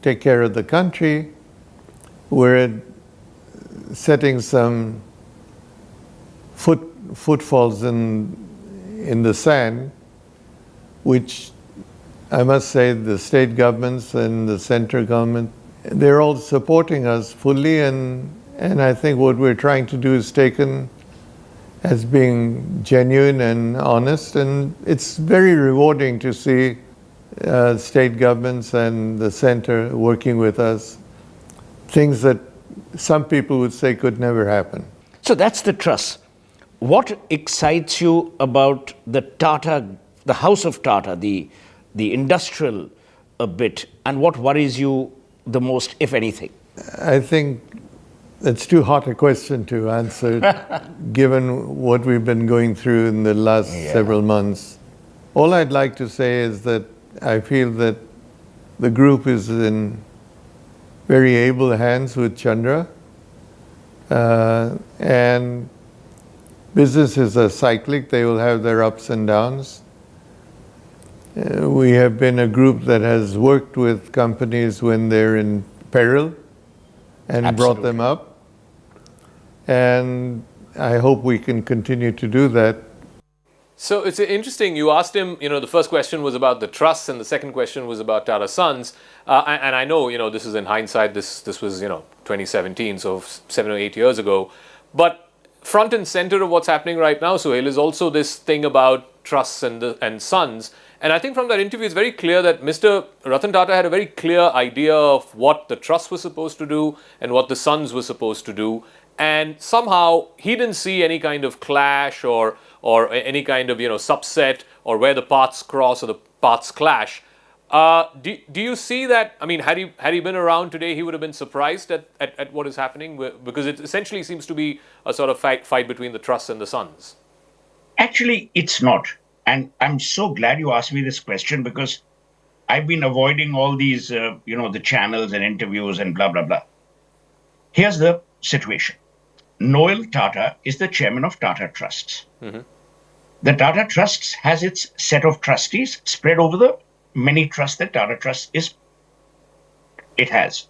take care of the country, we're setting some footfalls in the sand, which I must say the state governments and the central government, they're all supporting us fully, and I think what we're trying to do is taken as being genuine and honest, and it's very rewarding to see state governments and the center working with us, things that some people would say could never happen.
So that's the trust. What excites you about the Tata, the House of Tata, the industrial bit, and what worries you the most, if anything?
I think it's too hot a question to answer, given what we've been going through in the last several months. All I'd like to say is that I feel that the group is in very able hands with Chandra, and businesses are cyclic, they will have their ups and downs. We have been a group that has worked with companies when they're in peril and brought them up, and I hope we can continue to do that.
So it's interesting. You asked him, the first question was about the trusts and the second question was about Tata Sons. And I know, this is in hindsight, this was, 2017, so 7 or 8 years ago. But front and center of what's happening right now, Suhail, is also this thing about trusts and sons. And I think from that interview, it's very clear that Mr. Ratan Tata had a very clear idea of what the trust was supposed to do and what the sons were supposed to do. And somehow he didn't see any kind of clash or any kind of subset or where the paths cross or the paths clash. Do you see that? I mean, had he been around today, he would have been surprised at what is happening, because it essentially seems to be a sort of fight between the trusts and the sons.
Actually, it's not. And I'm so glad you asked me this question, because I've been avoiding all these, the channels and interviews and blah, blah, blah. Here's the situation. Noel Tata is the chairman of Tata Trusts. Mm-hmm. The Tata Trusts has its set of trustees spread over the many trusts that Tata Trust it has.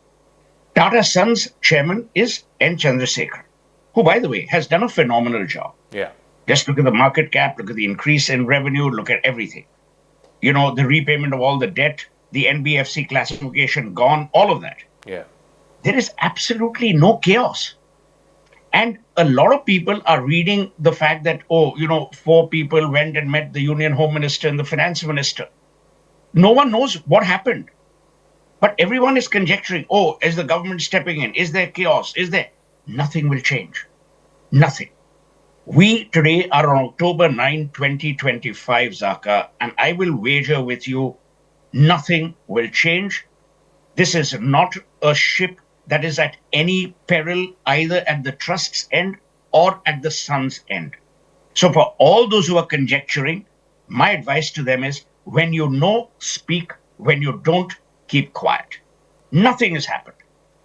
Tata Sons chairman is N. Chandrasekharan, who, by the way, has done a phenomenal job.
Yeah.
Just look at the market cap, look at the increase in revenue, look at everything. The repayment of all the debt, the NBFC classification gone, all of that.
Yeah.
There is absolutely no chaos. And a lot of people are reading the fact that, 4 people went and met the Union Home Minister and the Finance Minister. No one knows what happened. But everyone is conjecturing, is the government stepping in? Is there chaos? Nothing will change. Nothing. We today are on October 9, 2025, Zaka, and I will wager with you, nothing will change. This is not a ship that is at any peril, either at the trust's end or at the son's end. So for all those who are conjecturing, my advice to them is, when you know, speak. When you don't, keep quiet. Nothing has happened.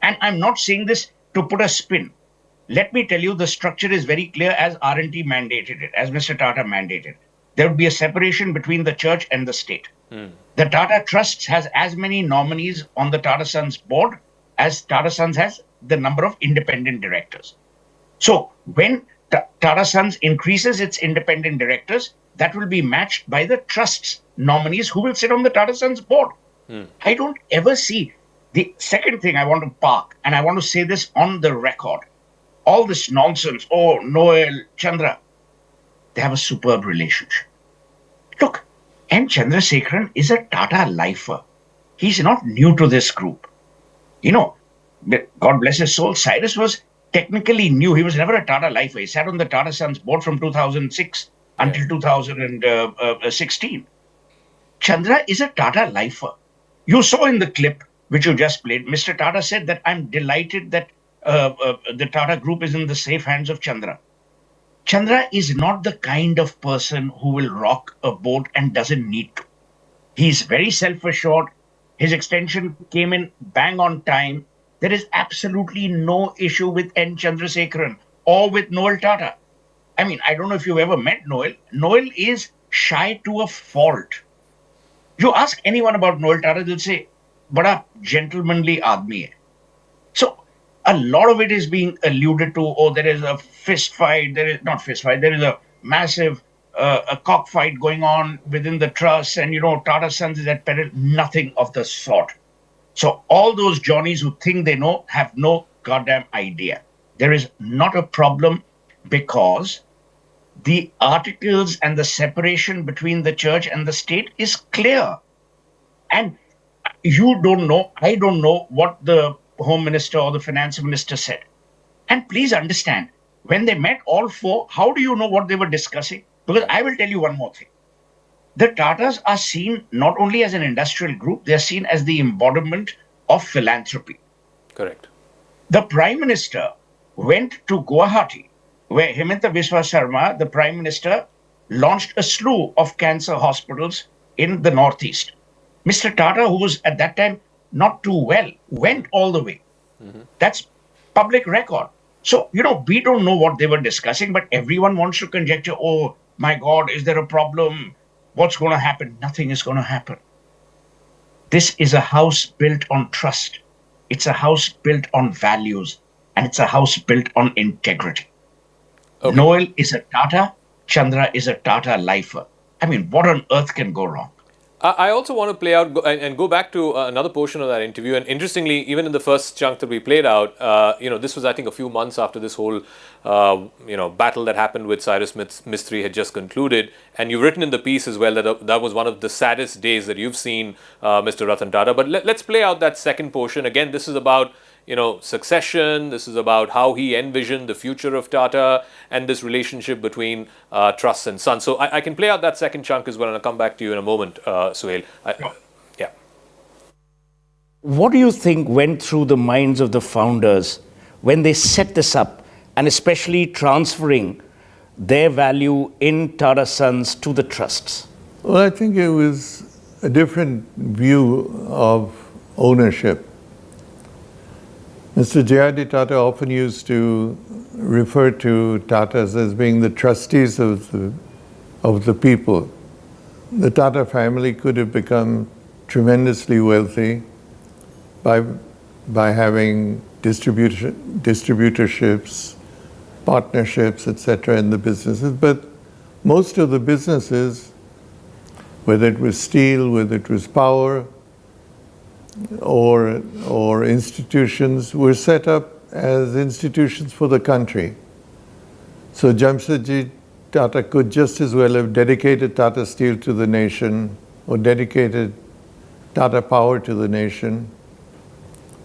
And I'm not saying this to put a spin. Let me tell you, the structure is very clear as R&T mandated it, as Mr. Tata mandated. There would be a separation between the church and the state. The Tata Trusts has as many nominees on the Tata Sons board as Tata Sons has the number of independent directors. So when Tata Sons increases its independent directors, that will be matched by the trust's nominees who will sit on the Tata Sons board. I don't ever see. The second thing I want to park, and I want to say this on the record, all this nonsense, Noel, Chandra, they have a superb relationship. Look, N. Chandrasekharan is a Tata lifer. He's not new to this group. God bless his soul, Cyrus was technically new. He was never a Tata lifer. He sat on the Tata Sons board from 2006 until 2016. Chandra is a Tata lifer. You saw in the clip which you just played, Mr. Tata said that I'm delighted that the Tata group is in the safe hands of Chandra. Chandra is not the kind of person who will rock a boat and doesn't need to. He's very self-assured. His extension came in bang on time. There is absolutely no issue with N. Chandrasekharan or with Noel Tata. I mean, I don't know if you've ever met Noel. Noel is shy to a fault. You ask anyone about Noel Tata, they'll say, bada gentlemanly aadmi hai. So a lot of it is being alluded to, there is a fist fight. There is not fist fight. There is a massive a cockfight going on within the trust, and Tata Sons is at peril. Nothing of the sort. So all those Johnnies who think they know have no goddamn idea. There is not a problem, because the articles and the separation between the church and the state is clear. And you don't know, I don't know what the Home Minister or the Finance Minister said. And please understand, when they met all 4, how do you know what they were discussing? Because I will tell you one more thing. The Tatas are seen not only as an industrial group, they are seen as the embodiment of philanthropy.
Correct.
The Prime Minister went to Guwahati, where Himanta Biswa Sarma, the Prime Minister, launched a slew of cancer hospitals in the Northeast. Mr. Tata, who was at that time not too well, went all the way. That's public record. So, we don't know what they were discussing, but everyone wants to conjecture, my God, is there a problem? What's going to happen? Nothing is going to happen. This is a house built on trust. It's a house built on values, and it's a house built on integrity. Okay. Noel is a Tata. Chandra is a Tata lifer. I mean, what on earth can go wrong?
I also want to play out and go back to another portion of that interview. And interestingly, even in the first chunk that we played out, this was, I think, a few months after this whole, battle that happened with Cyrus Mistry had just concluded. And you've written in the piece as well that that was one of the saddest days that you've seen Mr. Ratan Tata. But let's play out that second portion. Again, this is about succession. This is about how he envisioned the future of Tata and this relationship between trusts and sons. So I can play out that second chunk as well, and I'll come back to you in a moment, Suhail. Yeah.
What do you think went through the minds of the founders when they set this up, and especially transferring their value in Tata Sons to the trusts?
Well, I think it was a different view of ownership. Mr. J.R.D. Tata often used to refer to Tatas as being the trustees of the people. The Tata family could have become tremendously wealthy by having distributorships, partnerships, etc. in the businesses. But most of the businesses, whether it was steel, whether it was power, or institutions, were set up as institutions for the country. So Jamshedji Tata could just as well have dedicated Tata Steel to the nation or dedicated Tata Power to the nation.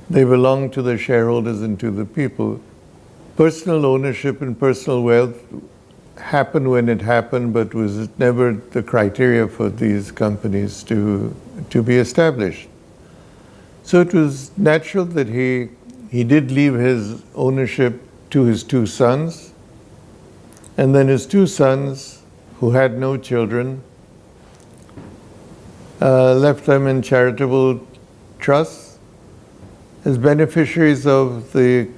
They belong to the shareholders and to the people. Personal ownership and personal wealth happened when it happened, but was never the criteria for these companies to be established. So it was natural that he did leave his ownership to his two sons, and then his two sons, who had no children, left them in charitable trusts as beneficiaries of the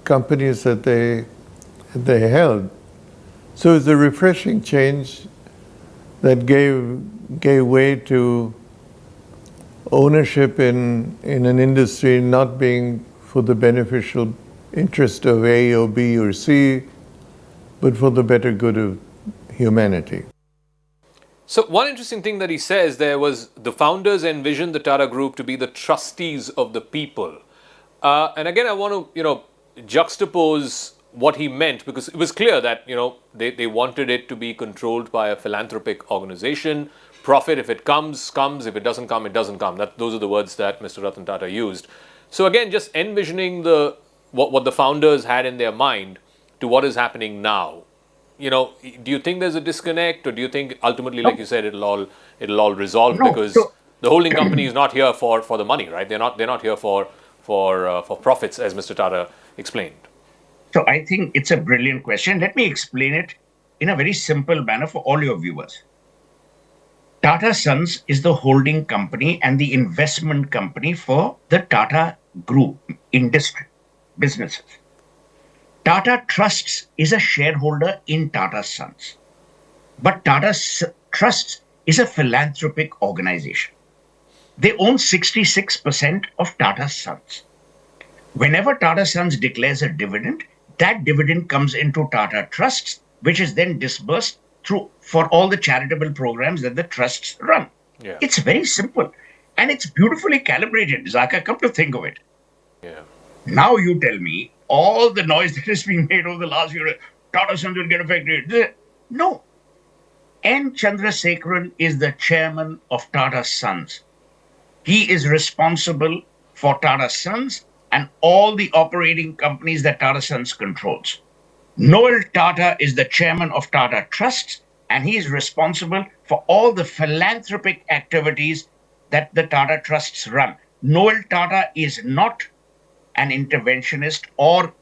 companies that they held. So it was a refreshing change that gave way to ownership in an industry not being for the beneficial interest of A or B or C, but for the better good of humanity.
So one interesting thing that he says there was the founders envisioned the Tata Group to be the trustees of the people. And again, I want to, juxtapose what he meant, because it was clear that, they wanted it to be controlled by a philanthropic organization. Profit, if it comes, comes. If it doesn't come, it doesn't come. Those are the words that Mr. Ratan Tata used. So again, just envisioning what the founders had in their mind to what is happening now. Do you think there's a disconnect, or do you think ultimately, like you said, it'll all resolve? Because the holding company is not here for the money, right? They're not here for profits, as Mr. Tata explained.
So I think it's a brilliant question. Let me explain it in a very simple manner for all your viewers. Tata Sons is the holding company and the investment company for the Tata Group industry businesses. Tata Trusts is a shareholder in Tata Sons. But Tata Trusts is a philanthropic organization. They own 66% of Tata Sons. Whenever Tata Sons declares a dividend, that dividend comes into Tata Trusts, which is then disbursed for all the charitable programs that the trusts run.
Yeah.
It's very simple. And it's beautifully calibrated, Zaka, come to think of it.
Yeah.
Now you tell me, all the noise that has been made over the last year, Tata Sons will get affected. No. N. Chandrasekaran is the chairman of Tata Sons. He is responsible for Tata Sons and all the operating companies that Tata Sons controls. Noel Tata is the chairman of Tata Trusts, and he is responsible for all the philanthropic activities that the Tata Trusts run. Noel Tata is not an interventionist or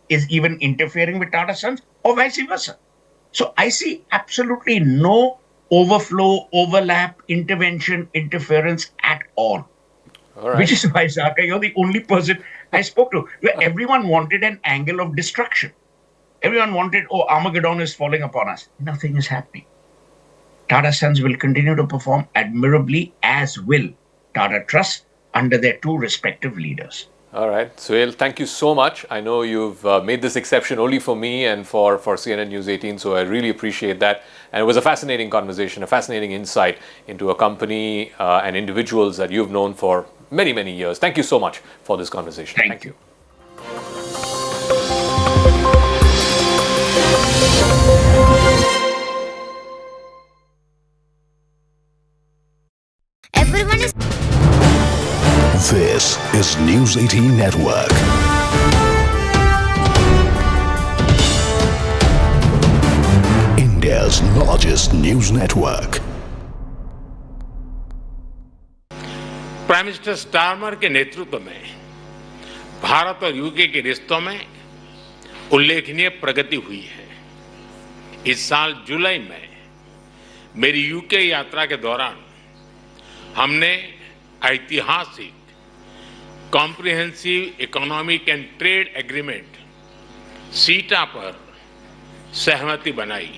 is even interfering with Tata Sons or vice versa. So I see absolutely no overflow, overlap, intervention, interference at all.
All right.
Which is why, Zaka, you're the only person I spoke to. Everyone wanted an angle of destruction. Everyone wanted, Armageddon is falling upon us. Nothing is happening. Tata Sons will continue to perform admirably, as will Tata Trust under their two respective leaders.
All right, Suhail, thank you so much. I know you've made this exception only for me and for CNN News 18, so I really appreciate that. And it was a fascinating conversation, a fascinating insight into a company and individuals that you've known for many, many years. Thank you so much for this conversation. Thank you.
This is News 18 Network. India's largest news network.
Prime minister Starmer के नेतृत्व में भारत और UK के रिश्तों में उल्लेखनीय प्रगति हुई है। इस साल जुलाई में मेरी यूके यात्रा के दौरान हमने ऐतिहासिक comprehensive economic and trade agreement सीटा पर सहमति बनाई।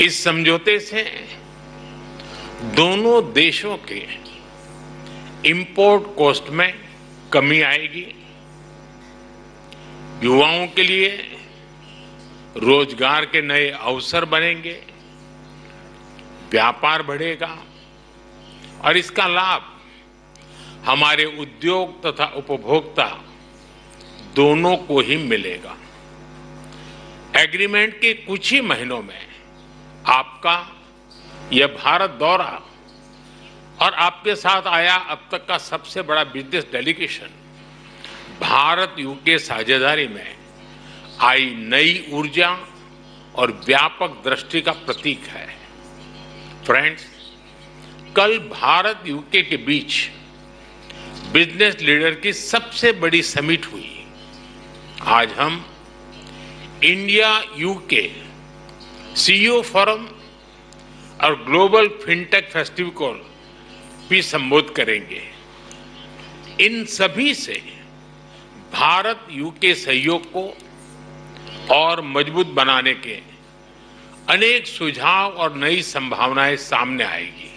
इस समझौते से दोनों देशों के इंपोर्ट कॉस्ट में कमी आएगी, युवाओं के लिए रोजगार के नए अवसर बनेंगे, व्यापार बढ़ेगा और इसका लाभ हमारे उद्योग तथा उपभोक्ता दोनों को ही मिलेगा। एग्रीमेंट के कुछ ही महीनों में आपका यह भारत दौरा और आपके साथ आया अब तक का सबसे बड़ा बिजनेस डेलीगेशन भारत यूके साझेदारी में आई नई ऊर्जा और व्यापक दृष्टि का प्रतीक है। फ्रेंड्स, कल भारत यूके के बीच बिजनेस लीडर की सबसे बड़ी समिट हुई। आज हम इंडिया यूके सीईओ फोरम और ग्लोबल फिनटेक फेस्टिवल को भी संबोधित करेंगे। इन सभी से भारत यूके सहयोग को और मजबूत बनाने के अनेक सुझाव और नई संभावनाएं सामने आएगी।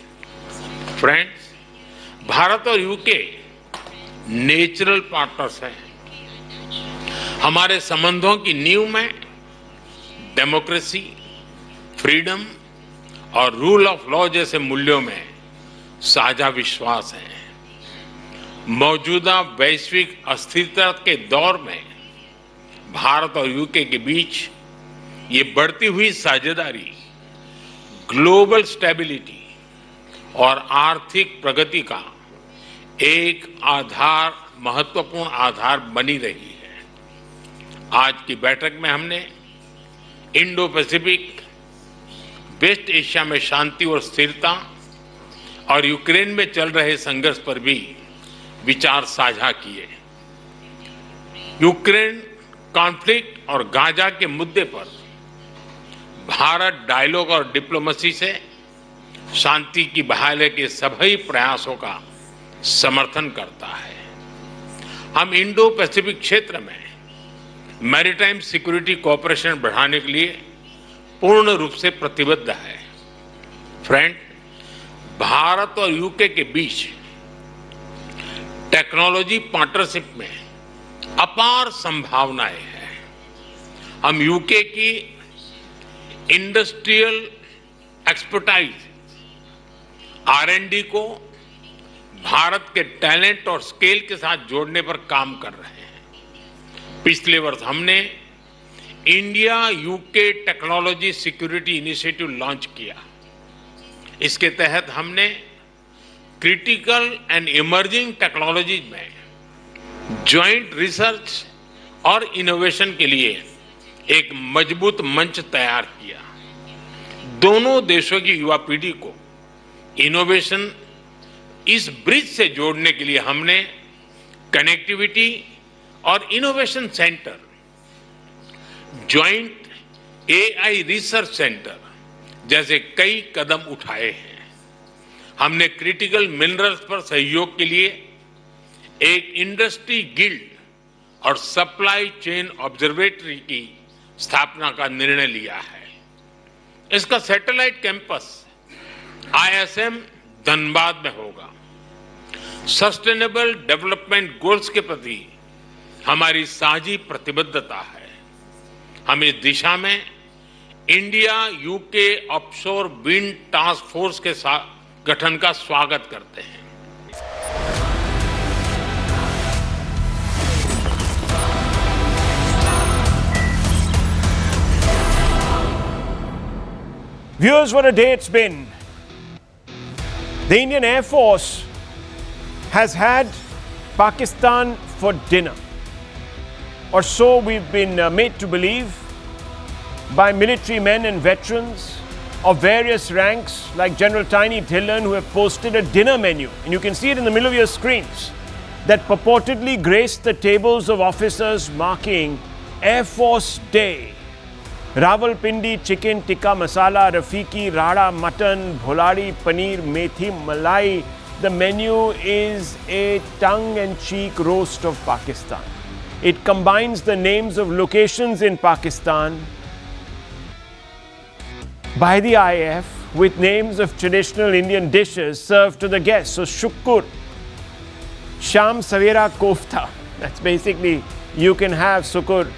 फ्रेंड्स, भारत और यूके नेचुरल पार्टनर्स हैं। हमारे संबंधों की नींव में डेमोक्रेसी, फ्रीडम और रूल ऑफ लॉ जैसे मूल्यों में साझा विश्वास है। मौजूदा वैश्विक अस्थिरता के दौर में भारत और यूके के बीच ये बढ़ती हुई साझेदारी ग्लोबल स्टेबिलिटी और आर्थिक प्रगति का एक महत्वपूर्ण आधार बनी रही है। आज की बैठक में हमने इंडो पैसिफिक, वेस्ट एशिया में शांति और स्थिरता और यूक्रेन में चल रहे संघर्ष पर भी विचार साझा किए। यूक्रेन कॉन्फ्लिक्ट और गाजा के मुद्दे पर भारत डायलॉग और डिप्लोमेसी से शांति की बहाली के सभी प्रयासों का समर्थन करता है। हम इंडो पैसिफिक क्षेत्र में मैरीटाइम सिक्योरिटी कोऑपरेशन बढ़ाने के लिए पूर्ण रूप से प्रतिबद्ध है। फ्रेंड, भारत और यूके के बीच टेक्नोलॉजी पार्टनरशिप में अपार संभावनाएं हैं। हम यूके की इंडस्ट्रियल एक्सपर्टाइज R&D को भारत के टैलेंट और स्केल के साथ जोड़ने पर काम कर रहे हैं। पिछले वर्ष हमने India UK technology security initiative launch किया। इसके तहत हमने क्रिटिकल एंड इमर्जिंग टेक्नोलॉजीज में ज्वाइंट रिसर्च और इनोवेशन के लिए एक मजबूत मंच तैयार किया। दोनों देशों की युवा पीढ़ी को इनोवेशन इस ब्रिज से जोड़ने के लिए हमने कनेक्टिविटी और innovation centre, joint AI research centre जैसे कई कदम उठाए हैं। हमने क्रिटिकल मिनरल्स पर सहयोग के लिए एक इंडस्ट्री गिल्ड और सप्लाई चेन ऑब्जर्वेटरी की स्थापना का निर्णय लिया है। इसका सैटेलाइट कैंपस ISM धनबाद में होगा। सस्टेनेबल डेवलपमेंट गोल्स के प्रति हमारी साझी प्रतिबद्धता है। हम इस दिशा में India UK offshore wind task force के गठन का स्वागत करते हैं।
Viewers, what a day it's been. The Indian Air Force has had Pakistan for dinner, or so we've been made to believe by military men and veterans of various ranks like General Tiny Dhillon, who have posted a dinner menu, and you can see it in the middle of your screens, that purportedly graced the tables of officers marking Air Force Day. Rawalpindi chicken tikka masala, Rafiki, Rada mutton, Bholari paneer, methi malai. The menu is a tongue-in-cheek roast of Pakistan. It combines the names of locations in Pakistan by the IF with names of traditional Indian dishes served to the guests. So shukkur, sham savera kofta. That's basically, you can have sukur